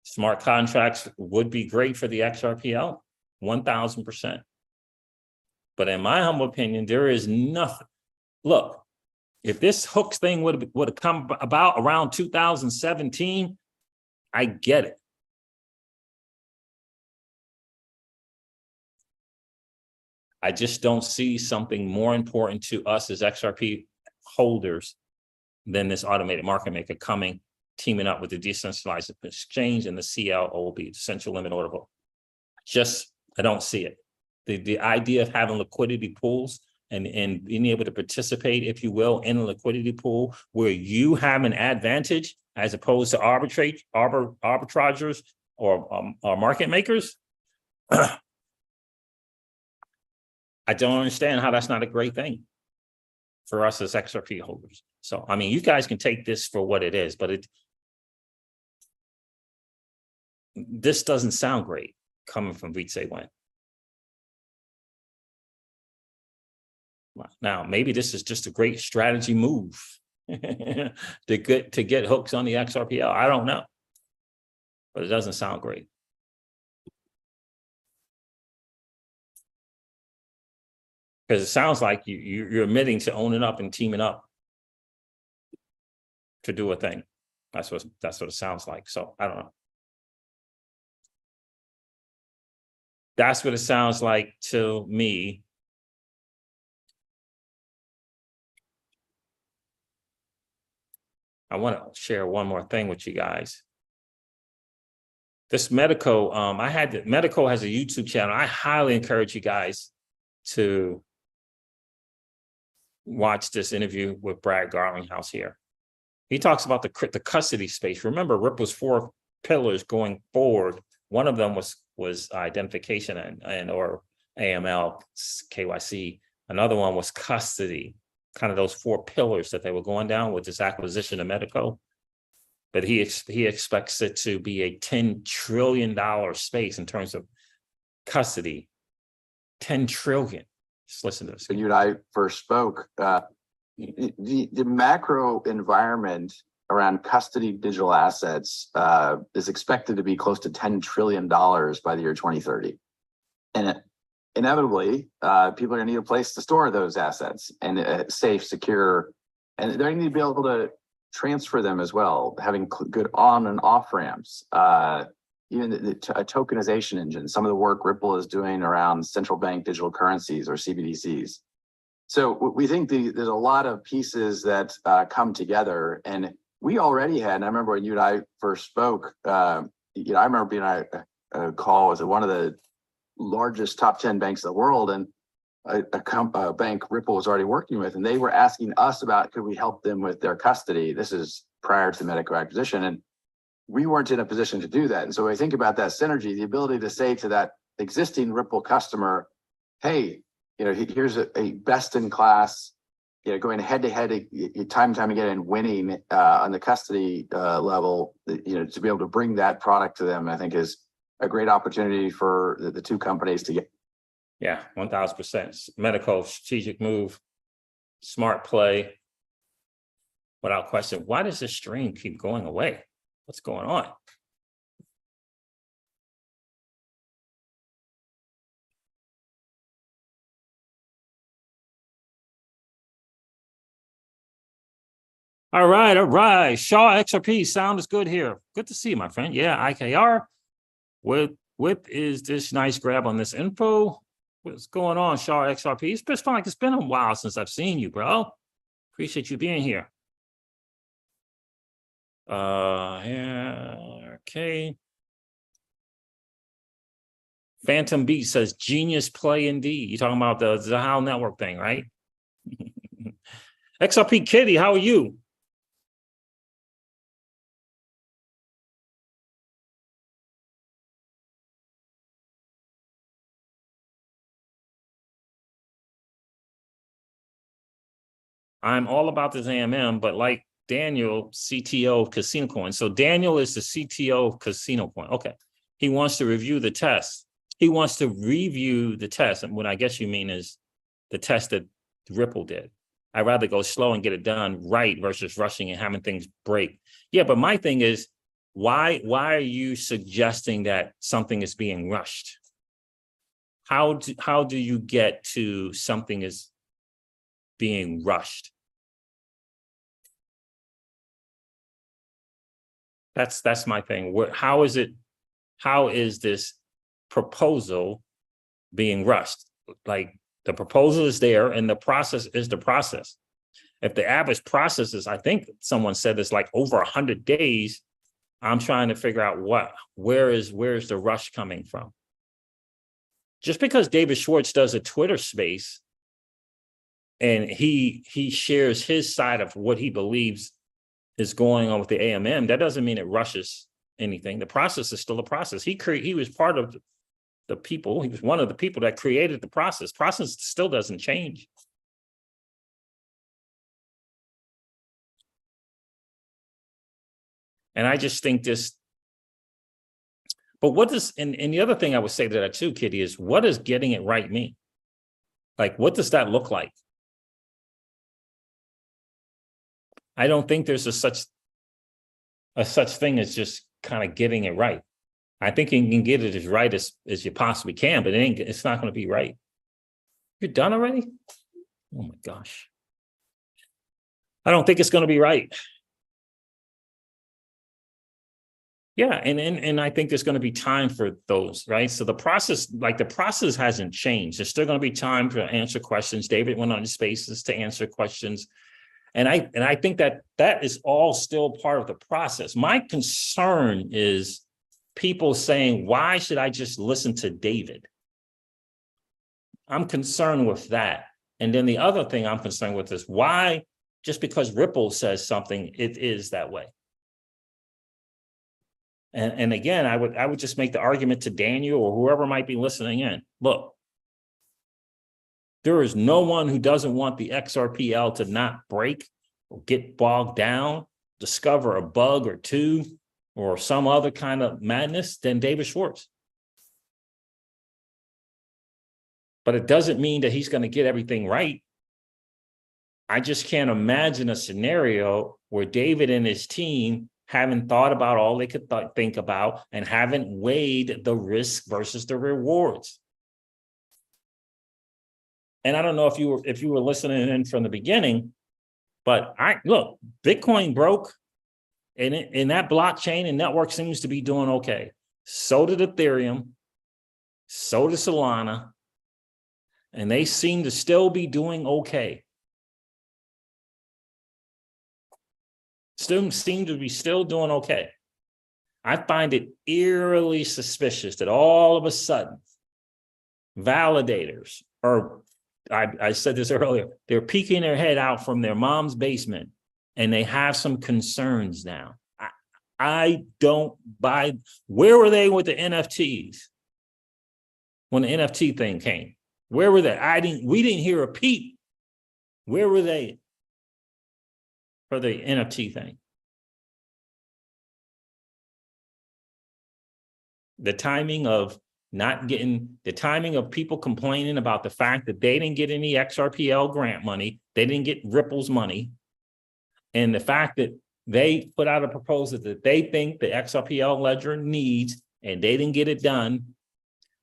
Smart contracts would be great for the XRPL, 1000%. But in my humble opinion, there is nothing. Look, if this Hooks thing would have come about around 2017, I get it. I just don't see something more important to us as XRP holders than this automated market maker teaming up with the decentralized exchange and the CLOB, central limit order book. I don't see it. The idea of having liquidity pools and being able to participate, if you will, in a liquidity pool where you have an advantage as opposed to arbitragers or market makers. I don't understand how that's not a great thing for us as XRP holders. So, I mean, you guys can take this for what it is, but this doesn't sound great coming from Weedsay Wen. Now, maybe this is just a great strategy move to get hooks on the XRPL. I don't know, but it doesn't sound great. Because it sounds like you're admitting to owning up and teaming up to do a thing. That's what it sounds like. So I don't know. That's what it sounds like to me. I want to share one more thing with you guys. This Medico, Medico has a YouTube channel. I highly encourage you guys to watch this interview with Brad Garlinghouse here. He talks about the custody space. Remember, Ripple's 4 pillars going forward. One of them was identification and or AML, KYC. Another one was custody, kind of those 4 pillars that they were going down with this acquisition of Medico. But he expects it to be a $10 trillion space in terms of custody. 10 trillion. Just listen to this.
When you and I first spoke, the macro environment around custody digital assets is expected to be close to $10 trillion by the year 2030. And inevitably, people are going to need a place to store those assets and safe, secure, and they're going to need to be able to transfer them as well, having good on and off ramps, even a tokenization engine, some of the work Ripple is doing around central bank digital currencies or CBDCs. So we think there's a lot of pieces that come together, and we already had, and I remember when you and I first spoke, I remember being on a call with one of the largest top 10 banks in the world, and a bank Ripple was already working with, and they were asking us about, could we help them with their custody? This is prior to the Medico acquisition, and we weren't in a position to do that. And so when I think about that synergy, the ability to say to that existing Ripple customer, hey, here's a best in class, going head to head, time and time again, and winning on the custody level, to be able to bring that product to them, I think is a great opportunity for the 2 companies to get.
Yeah, 1000%. Medical strategic move, smart play, without question. Why does this stream keep going away? What's going on? All right. Shaw XRP, sound is good here. Good to see you, my friend. Yeah, IKR. What is this nice grab on this info? What's going on, Shaw XRP? It's been a while since I've seen you, bro. Appreciate you being here. Yeah, okay. Phantom Beat says genius play indeed. You're talking about the Zahal network thing, right? XRP Kitty, how are you? I'm all about this AMM, but like Daniel, CTO of Casino Coin. So Daniel is the CTO of Casino Coin. Okay. He wants to review the test. He wants to review the test. And what I guess you mean is the test that Ripple did. I'd rather go slow and get it done right versus rushing and having things break. Yeah, but my thing is, why are you suggesting that something is being rushed? How do you get to something is being rushed? That's my thing. How is this proposal being rushed? Like, the proposal is there and the process is the process. If the average process is, I think someone said it's like over 100 days, I'm trying to figure out where's the rush coming from? Just because David Schwartz does a Twitter space and he shares his side of what he believes is going on with the AMM, that doesn't mean it rushes anything. The process is still a process. He was part of the people. He was one of the people that created the process. Process still doesn't change. And I just think this, but what does, and the other thing I would say to that too, Kitty, is what does getting it right mean? Like, what does that look like? I don't think there's a such thing as just kind of getting it right. I think you can get it as right as you possibly can, but it's not going to be right. You're done already? Oh my gosh. I don't think it's going to be right. Yeah, and I think there's going to be time for those, right? So the process hasn't changed. There's still going to be time to answer questions. David went on his spaces to answer questions. And I think that is all still part of the process. My concern is people saying, why should I just listen to David? I'm concerned with that. And then the other thing I'm concerned with is why, just because Ripple says something, it is that way. And again, I would just make the argument to Daniel or whoever might be listening in. Look, there is no one who doesn't want the XRPL to not break or get bogged down, discover a bug or two, or some other kind of madness than David Schwartz. But it doesn't mean that he's going to get everything right. I just can't imagine a scenario where David and his team haven't thought about all they could think about and haven't weighed the risk versus the rewards. And I don't know if you were listening in from the beginning, but look, Bitcoin broke, and that blockchain and network seems to be doing okay. So did Ethereum, so did Solana, and they seem to still be doing okay. Still seem to be still doing okay. I find it eerily suspicious that all of a sudden validators, or I said this earlier, they're peeking their head out from their mom's basement and they have some concerns now. I don't buy. Where were they with the NFTs when the NFT thing came? Where were they? We didn't hear a peep. Where were they for the NFT thing? The timing of people complaining about the fact that they didn't get any XRPL grant money, they didn't get Ripple's money, and the fact that they put out a proposal that they think the XRPL ledger needs, and they didn't get it done.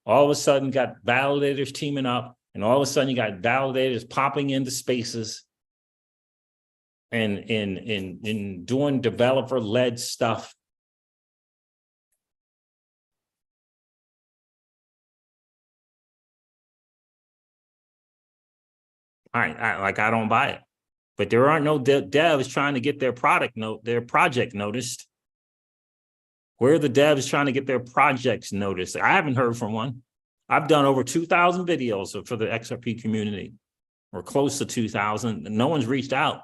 All of a sudden got validators teaming up, and all of a sudden you got validators popping into spaces and in doing developer-led stuff. I don't buy it. But there aren't no devs trying to get their project noticed. Where are the devs trying to get their projects noticed? I haven't heard from one. I've done over 2,000 videos for the XRP community, or close to 2,000. No one's reached out.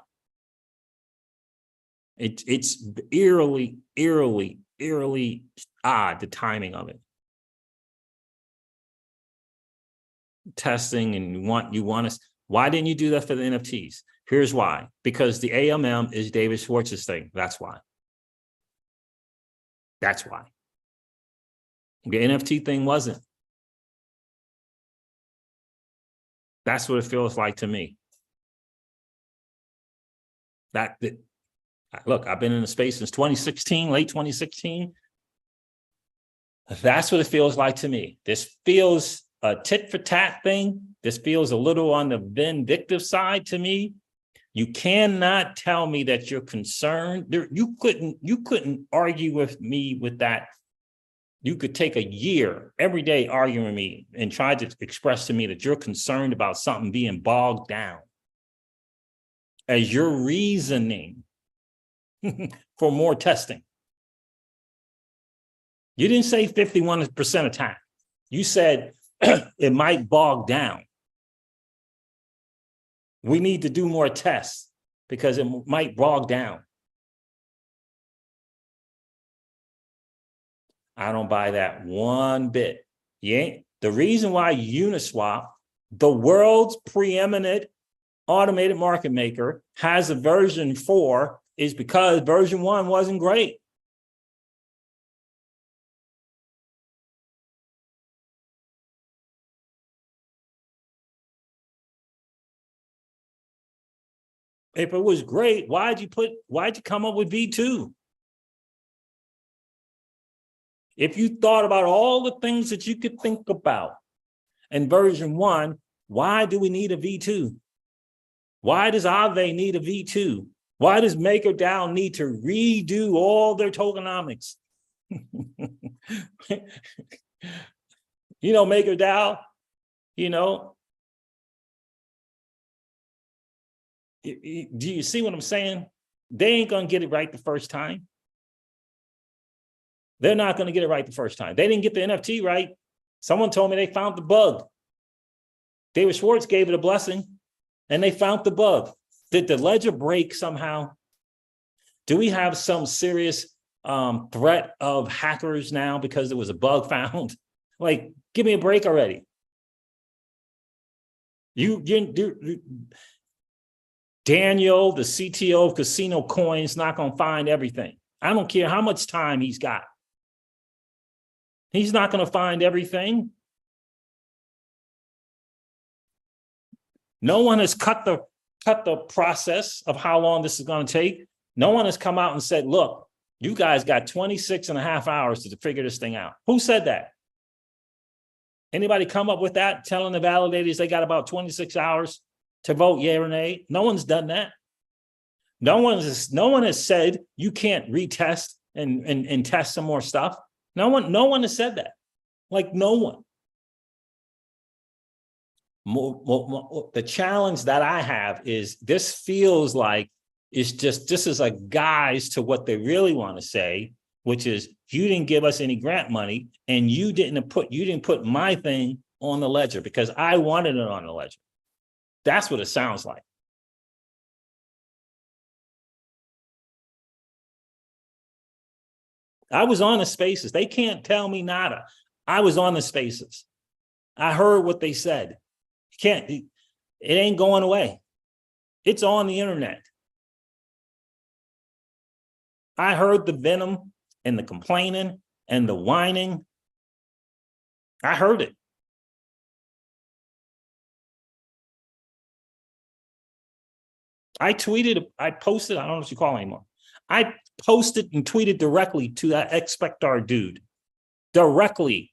It's eerily odd, the timing of it. Testing, and you want us. Why didn't you do that for the NFTs? Here's why. Because the AMM is David Schwartz's thing. That's why. That's why. The NFT thing wasn't. That's what it feels like to me. Look, I've been in the space since 2016, late 2016. That's what it feels like to me. This feels a tit for tat thing. This feels a little on the vindictive side to me. You cannot tell me that you're concerned. You couldn't argue with me with that. You could take a year every day arguing with me and try to express to me that you're concerned about something being bogged down as your reasoning for more testing. You didn't say 51% attack. You said it might bog down. We need to do more tests because it might bog down. I don't buy that one bit. The reason why Uniswap, the world's preeminent automated market maker, has a version 4 is because version 1 wasn't great. If it was great, why'd you come up with V2? If you thought about all the things that you could think about in version 1, why do we need a V2? Why does Aave need a V2? Why does MakerDAO need to redo all their tokenomics? MakerDAO, do you see what I'm saying? They ain't gonna get it right the first time. They're not going to get it right the first time. They didn't get the NFT right. Someone told me they found the bug. David Schwartz gave it a blessing and they found the bug. Did the ledger break somehow? Do we have some serious threat of hackers now because there was a bug found? Like, give me a break already. Daniel, the CTO of Casino Coins, not going to find everything. I don't care how much time he's got. He's not going to find everything. No one has cut the process of how long this is going to take. No one has come out and said, look, you guys got 26 and a half hours to figure this thing out. Who said that? Anybody come up with that, telling the validators they got about 26 hours to vote yea or nay? No one's done that. No one has said you can't retest and test some more stuff. No one has said that. Like, no one. The challenge that I have is this feels like this is a guise to what they really want to say, which is you didn't give us any grant money and you didn't put my thing on the ledger because I wanted it on the ledger. That's what it sounds like. I was on the spaces. They can't tell me nada. I was on the spaces. I heard what they said. It ain't going away. It's on the internet. I heard the venom and the complaining and the whining. I heard it. I posted, I don't know what you call it anymore. I posted and tweeted directly to that XRPL dude, directly,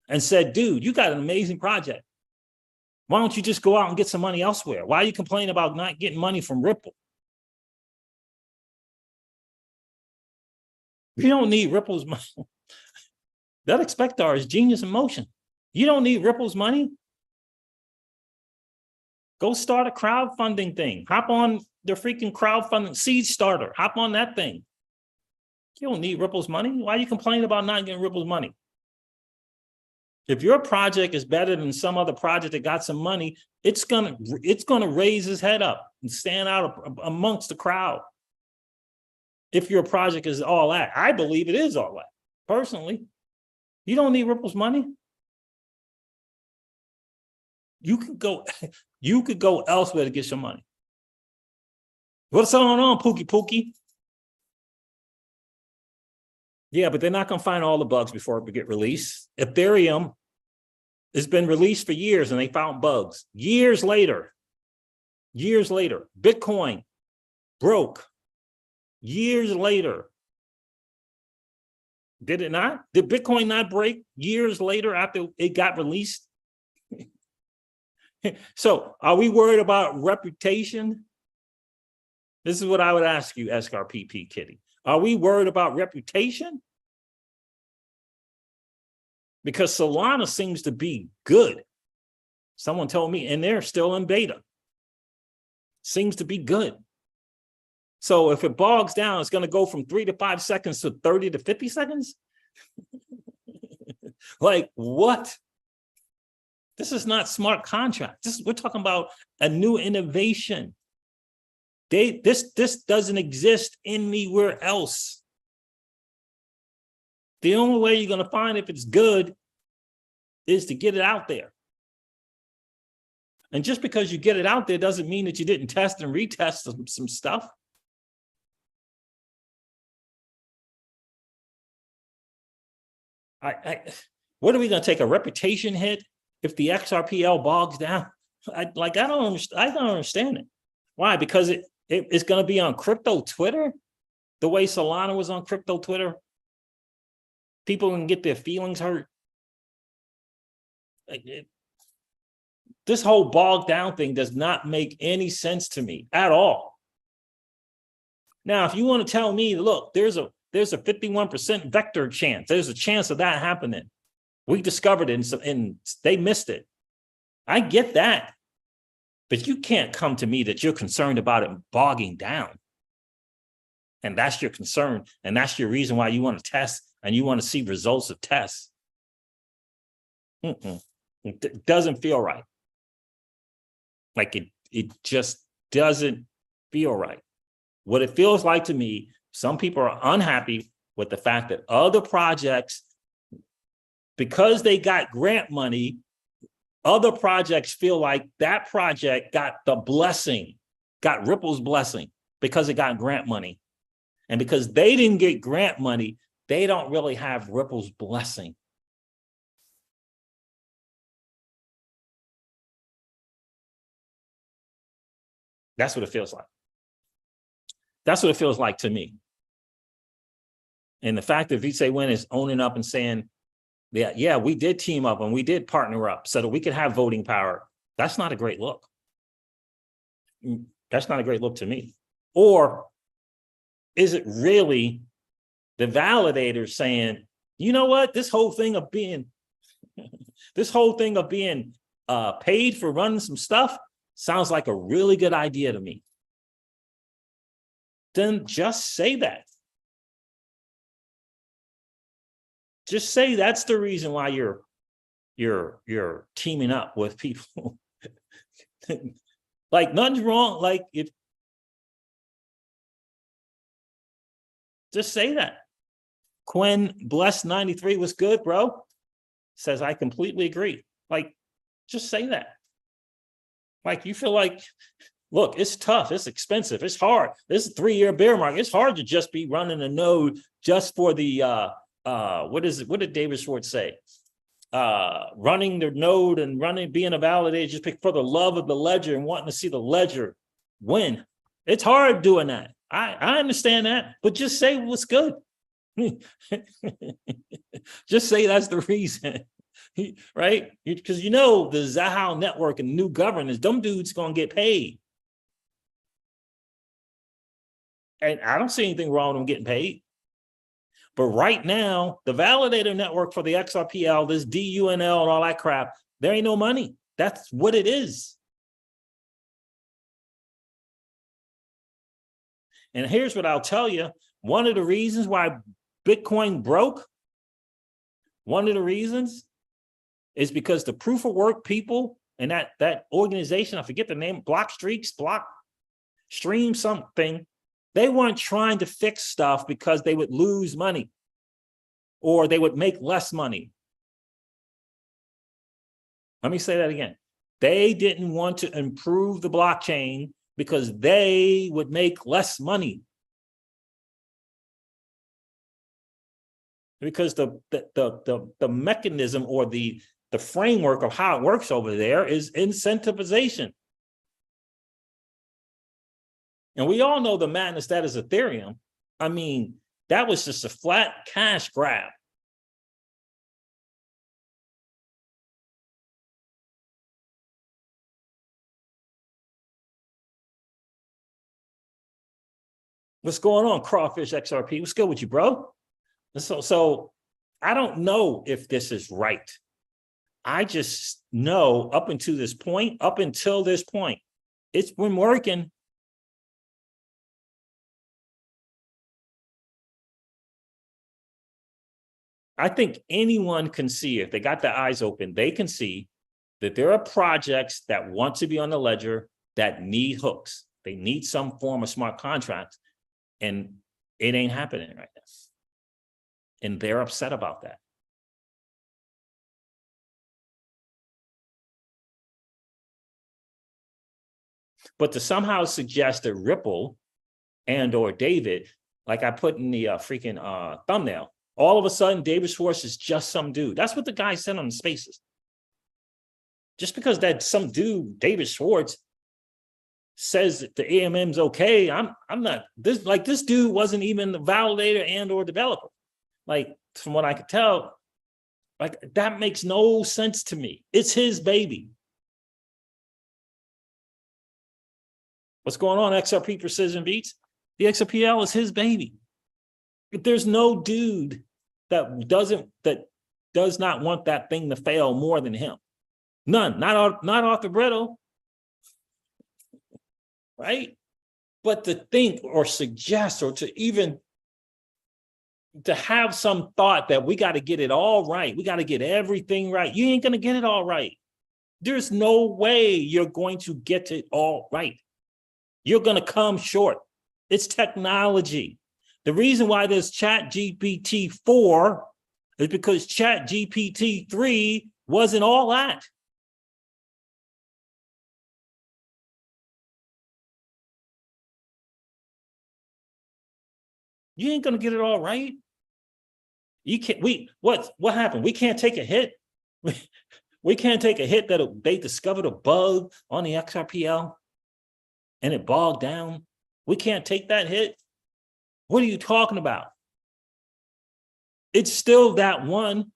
and said, dude, you got an amazing project. Why don't you just go out and get some money elsewhere? Why are you complaining about not getting money from Ripple? You don't need Ripple's money. That XRPL is genius in motion. You don't need Ripple's money. Go start a crowdfunding thing. Hop on the freaking crowdfunding seed starter. Hop on that thing. You don't need Ripple's money. Why are you complaining about not getting Ripple's money? If your project is better than some other project that got some money, it's gonna raise his head up and stand out amongst the crowd. If your project is all that, I believe it is all that. Personally, you don't need Ripple's money. You could go elsewhere to get some money. What's going on, Pookie? Yeah, but they're not going to find all the bugs before it get released. Ethereum has been released for years and they found bugs. Years later, Bitcoin broke. Years later. Did it not? Did Bitcoin not break years later after it got released? So are we worried about reputation? This is what I would ask you, XRPP Kitty. Are we worried about reputation? Because Solana seems to be good. Someone told me, and they're still in beta. Seems to be good. So if it bogs down, it's going to go from 3 to 5 seconds to 30 to 50 seconds? Like, what? This is not smart contract. We're talking about a new innovation. This doesn't exist anywhere else. The only way you're going to find if it's good is to get it out there. And just because you get it out there doesn't mean that you didn't test and retest some stuff. What are we going to take, a reputation hit if the XRPL bogs down? I don't understand it. Why? Because it's going to be on crypto Twitter the way Solana was on crypto Twitter. People can get their feelings hurt. This whole bogged down thing does not make any sense to me at all. Now, if you want to tell me, look, there's a 51% vector chance. There's a chance of that happening. We discovered it and they missed it. I get that. But you can't come to me that you're concerned about it bogging down. And that's your concern. And that's your reason why you want to test and you want to see results of tests. It doesn't feel right. Like it just doesn't feel right. What it feels like to me, some people are unhappy with the fact that other projects, because they got grant money, other projects feel like that project got the blessing, got Ripple's blessing because it got grant money. And because they didn't get grant money, they don't really have Ripple's blessing. That's what it feels like. That's what it feels like to me. And the fact that Vitae Win is owning up and saying, yeah, we did team up and we did partner up so that we could have voting power. That's not a great look. That's not a great look to me. Or is it really the validator saying, you know what, this whole thing of being paid for running some stuff sounds like a really good idea to me. Then just say that. Just say that's the reason why you're teaming up with people. Like nothing's wrong. Like if just say that. Quinn Blessed 93 was good, bro. Says I completely agree. Like, just say that. Like you feel like, look, it's tough, it's expensive, it's hard. This is a 3-year bear market. It's hard to just be running a node just for the what did David Schwartz say? Running the node and being a validator just for the love of the ledger and wanting to see the ledger win. It's hard doing that. I understand that, but just say what's good. Just say that's the reason, right? Because the Zahao network and new governance, them dudes gonna get paid. And I don't see anything wrong with them getting paid. But right now, the validator network for the XRPL, this DUNL and all that crap, there ain't no money. That's what it is. And here's what I'll tell you. One of the reasons why Bitcoin broke, one of the reasons is because the proof of work people and that organization, I forget the name, Blockstream something, they weren't trying to fix stuff because they would lose money or they would make less money. Let me say that again. They didn't want to improve the blockchain because they would make less money. Because the mechanism or the framework of how it works over there is incentivization. And we all know the madness that is Ethereum. I mean, that was just a flat cash grab. What's going on, Crawfish XRP? What's good with you, bro? So I don't know if this is right. I just know up until this point, it's been working. I think anyone can see, if they got their eyes open, they can see that there are projects that want to be on the ledger that need hooks. They need some form of smart contracts, and it ain't happening right now. And they're upset about that. But to somehow suggest that Ripple and or David, like I put in the freaking thumbnail, all of a sudden David Schwartz is just some dude. That's what the guy said on the Spaces. Just because that some dude, David Schwartz, says that the AMM's okay, I'm not, this dude wasn't even the validator and or developer. Like, from what I could tell, like, that makes no sense to me. It's his baby. What's going on, XRP Precision Beats? The XRPL is his baby. There's no dude that does not want that thing to fail more than him. None, not Arthur Brittle, right? But to think or suggest or to even to have some thought that we got to get it all right. We got to get everything right. You ain't going to get it all right. There's no way you're going to get it all right. You're going to come short. It's technology. The reason why there's ChatGPT 4 is because ChatGPT 3 wasn't all that. You ain't going to get it all right. You can't, what happened? We can't take a hit. We can't take a hit that they discovered a bug on the XRPL and it bogged down. We can't take that hit. What are you talking about? It's still that one.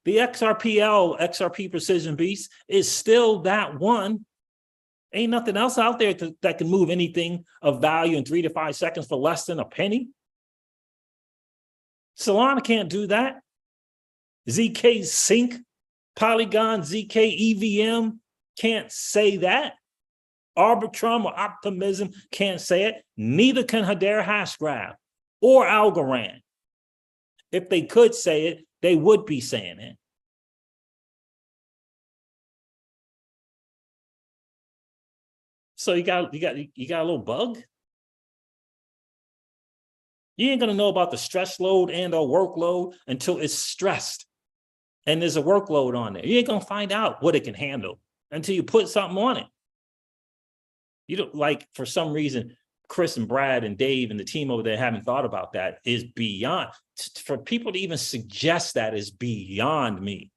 The XRPL, XRP Precision Beast, is still that one. Ain't nothing else out there that can move anything of value in 3 to 5 seconds for less than a penny. Solana can't do that. ZK Sync, Polygon, ZK EVM can't say that. Arbitrum or Optimism can't say it. Neither can Hedera Hashgraph or Algorand. If they could say it, they would be saying it. So you got a little bug. You ain't gonna know about the stress load and or workload until it's stressed and there's a workload on there. You ain't gonna find out what it can handle until you put something on it. You don't, like, for some reason, Chris and Brad and Dave and the team over there haven't thought about that is beyond, for people to even suggest that is beyond me.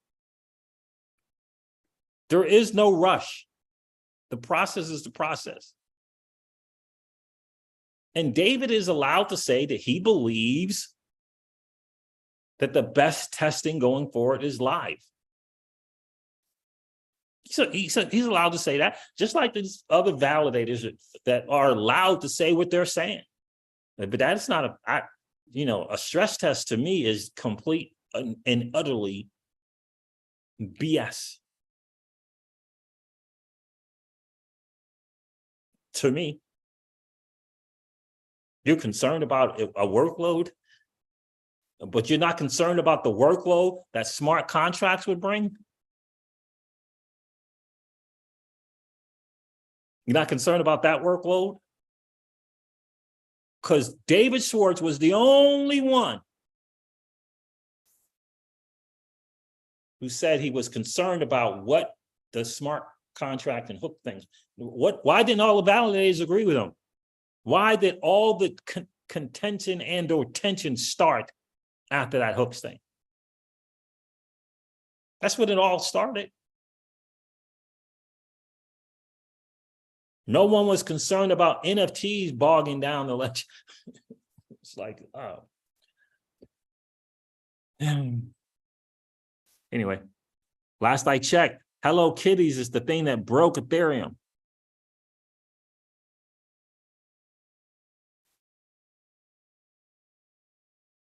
There is no rush. The process is the process. And David is allowed to say that he believes that the best testing going forward is live. So he's allowed to say that, just like these other validators that are allowed to say what they're saying. But that's not a stress test to me is complete and utterly BS. To me, you're concerned about a workload, but you're not concerned about the workload that smart contracts would bring. You're not concerned about that workload? Because David Schwartz was the only one who said he was concerned about what the smart contract and hook things. Why didn't all the validators agree with him? Why did all the contention and or tension start after that hooks thing? That's when it all started. No one was concerned about NFTs bogging down the ledge. It's like, oh. Anyway, last I checked, Hello Kitties is the thing that broke Ethereum.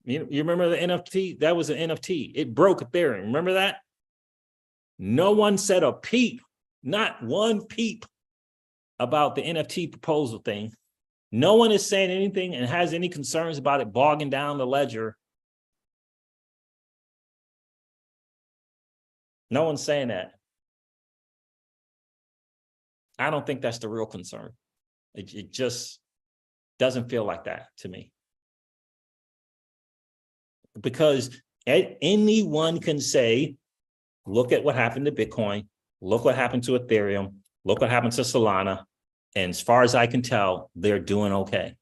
You remember the NFT? That was an NFT. It broke Ethereum. Remember that? No one said a peep, not one peep, about the NFT proposal thing. No one is saying anything and has any concerns about it bogging down the ledger. No one's saying that. I don't think that's the real concern. It just doesn't feel like that to me. Because anyone can say, look at what happened to Bitcoin, look what happened to Ethereum, look what happened to Solana, and as far as I can tell, they're doing okay.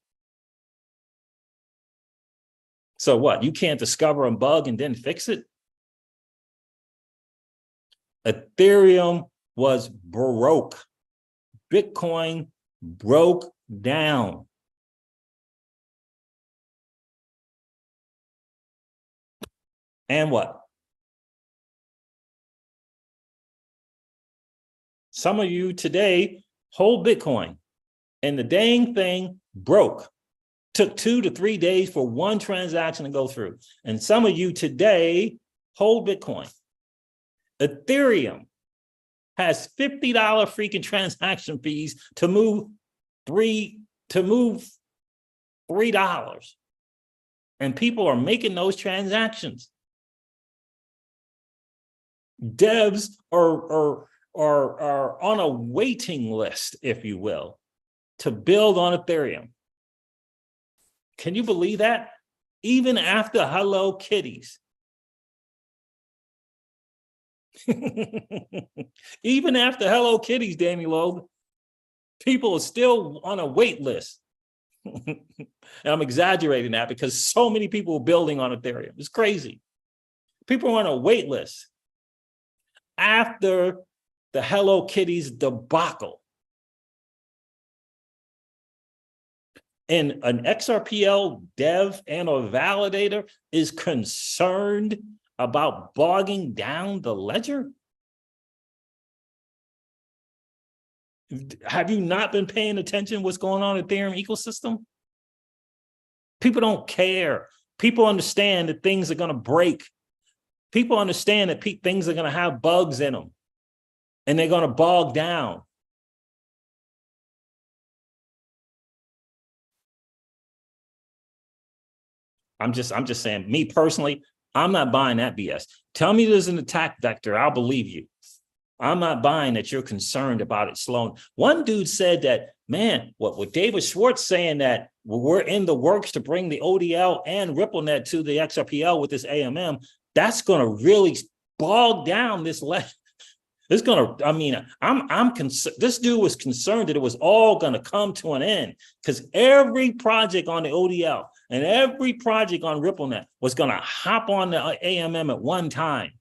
So what? You can't discover a bug and then fix it? Ethereum was broke. Bitcoin broke down. And what? Some of you today hold Bitcoin and the dang thing broke. Took 2 to 3 days for one transaction to go through. And some of you today hold Bitcoin. Ethereum has $50 freaking transaction fees to move $3. And people are making those transactions. Devs are on a waiting list, if you will, to build on Ethereum. Can you believe that? Even after Hello Kitties. Even after Hello Kitties, Danny Logue, people are still on a wait list. And I'm exaggerating that because so many people are building on Ethereum. It's crazy. People are on a wait list after the Hello Kitties debacle. And an XRPL dev and or validator is concerned about bogging down the ledger? Have you not been paying attention to what's going on in the Ethereum ecosystem? People don't care. People understand that things are going to break. People understand that things are going to have bugs in them and they're going to bog down. I'm just saying, me personally, I'm not buying that BS. Tell me there's an attack vector, I'll believe you. I'm not buying that you're concerned about it slowing. One dude said that, man, what David Schwartz saying that we're in the works to bring the ODL and RippleNet to the XRPL with this AMM, that's going to really bog down this ledger. It's going to, I mean, I'm concerned. This dude was concerned that it was all going to come to an end because every project on the ODL and every project on RippleNet was going to hop on the AMM at one time.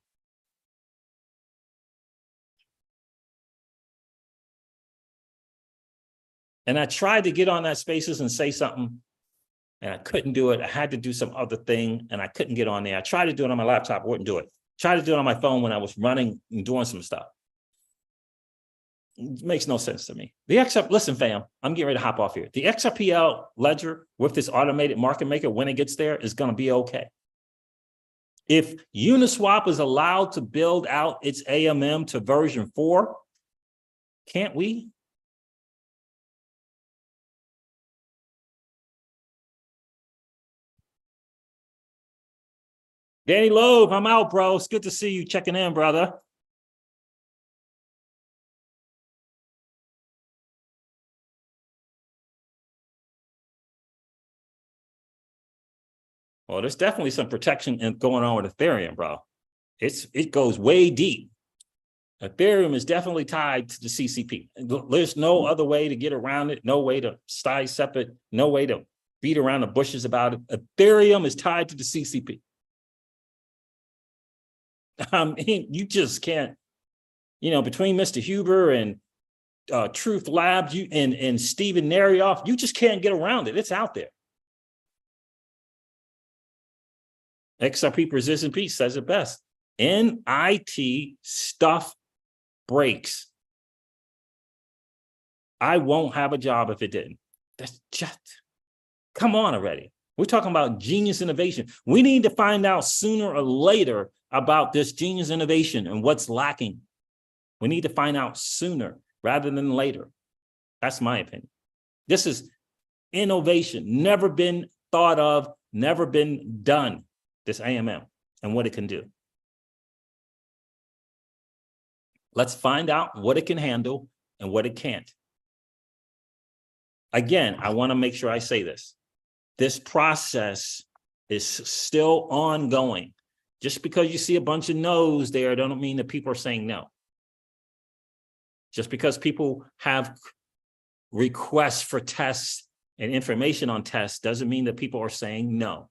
And I tried to get on that Spaces and say something, and I couldn't do it. I had to do some other thing, and I couldn't get on there. I tried to do it on my laptop, wouldn't do it. Tried to do it on my phone when I was running and doing some stuff. It makes no sense to me. Listen, fam, I'm getting ready to hop off here. The XRPL ledger with this automated market maker, when it gets there, is going to be okay. If Uniswap is allowed to build out its AMM to version 4, can't we? Danny Loeb, I'm out, bro. It's good to see you checking in, brother. Well, there's definitely some protection going on with Ethereum, bro. It goes way deep. Ethereum is definitely tied to the CCP. There's no other way to get around it, no way to sidestep it, no way to beat around the bushes about it. Ethereum is tied to the CCP. I mean, you just can't, you know, between Mr. Huber and Truth Labs and Steven Narioff, you just can't get around it. It's out there. XRP Persistent Peace says it best. NIT stuff breaks. I won't have a job if it didn't. That's just, come on already. We're talking about genius innovation. We need to find out sooner or later about this genius innovation and what's lacking. We need to find out sooner rather than later. That's my opinion. This is innovation, never been thought of, never been done, this AMM and what it can do. Let's find out what it can handle and what it can't. Again, I want to make sure I say this. This process is still ongoing. Just because you see a bunch of no's there, don't mean that people are saying no. Just because people have requests for tests and information on tests doesn't mean that people are saying no.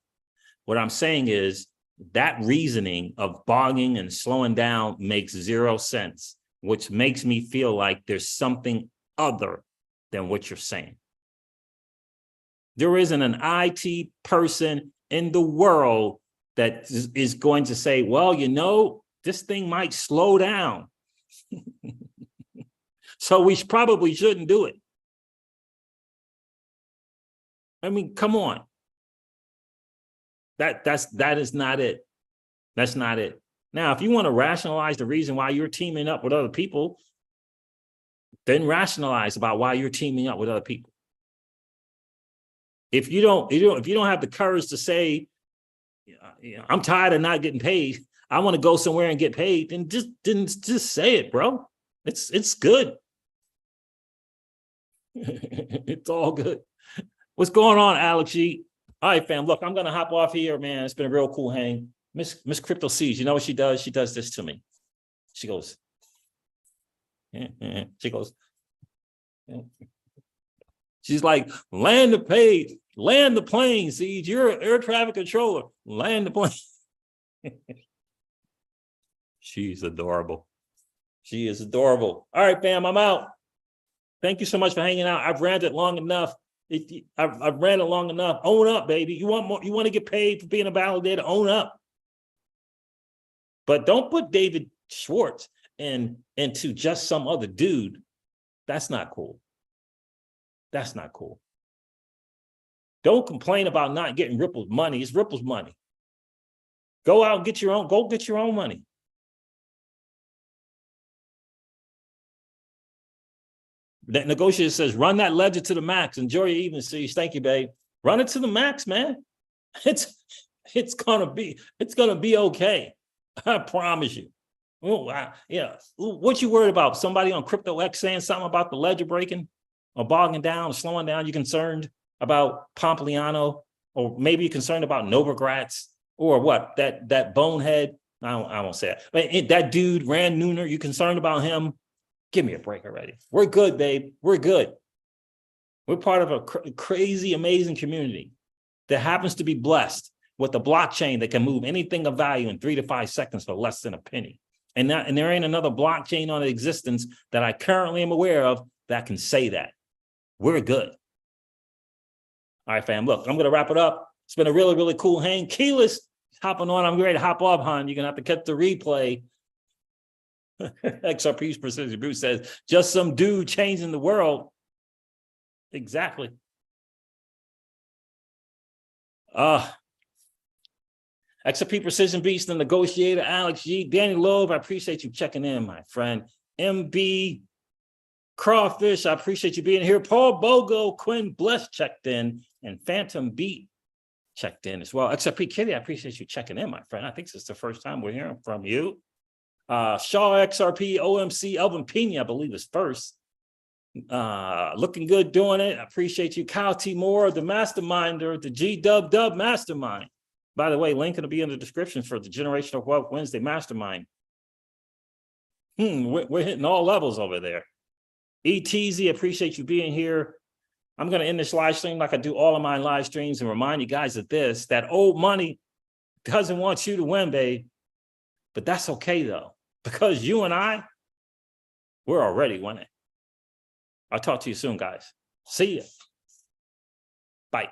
What I'm saying is that reasoning of bogging and slowing down makes zero sense, which makes me feel like there's something other than what you're saying. There isn't an IT person in the world that is going to say, well, you know, this thing might slow down. So we probably shouldn't do it. I mean, come on. That is not it. That's not it. Now, if you want to rationalize the reason why you're teaming up with other people, then rationalize about why you're teaming up with other people. If you don't have the courage to say I'm tired of not getting paid. I want to go somewhere and get paid. Then just say it, bro. It's good. It's all good. What's going on, Alex G? All right, fam. Look, I'm gonna hop off here, man. It's been a real cool hang. Miss Crypto Sees, you know what she does? She does this to me. She goes, she goes, she's like, land the plane, Siege. You're an air traffic controller. Land the plane. She's adorable. She is adorable. All right, fam, I'm out. Thank you so much for hanging out. I've ranted long enough. I've ranted long enough. Own up, baby. You want more? You want to get paid for being a validator? Own up. But don't put David Schwartz into just some other dude. That's not cool. That's not cool. Don't complain about not getting Ripple's money. It's Ripple's money. Go out and get your own. Go get your own money. That negotiator says, run that ledger to the max. Enjoy your evening, Siege. Thank you, babe. Run it to the max, man. It's gonna be okay. I promise you. Oh, yeah. What you worried about? Somebody on Crypto X saying something about the ledger breaking or bogging down, or slowing down? You concerned about Pompliano, or maybe you're concerned about Novogratz, or what? That bonehead. I won't say it. But that dude, Rand Nooner, you concerned about him? Give me a break already. We're good, babe. We're good. We're part of a crazy, amazing community that happens to be blessed with a blockchain that can move anything of value in 3 to 5 seconds for less than a penny. And there ain't another blockchain on existence that I currently am aware of that can say that. We're good. All right, fam. Look, I'm going to wrap it up. It's been a really, really cool hang. Keyless hopping on. I'm ready to hop off, hon. You're going to have to catch the replay. XRP's Precision Bruce says, just some dude changing the world. Exactly. XRP Precision Beast, the negotiator, Alex G, Danny Loeb, I appreciate you checking in, my friend. MB Crawfish, I appreciate you being here. Paul Bogo, Quinn Bless checked in, and Phantom Beat checked in as well. XRP Kitty, I appreciate you checking in, my friend. I think this is the first time we're hearing from you. Shaw XRP OMC Elvin Pena, I believe, is first. Looking good doing it. I appreciate you. Kyle T. Moore, the masterminder, the G-Dub mastermind. By the way, link will be in the description for the Generational Wealth Wednesday mastermind. We're hitting all levels over there. ETZ, appreciate you being here. I'm going to end this live stream like I do all of my live streams and remind you guys of this, that old money doesn't want you to win, babe. But that's okay, though, because you and I, we're already winning. I'll talk to you soon, guys. See ya. Bye.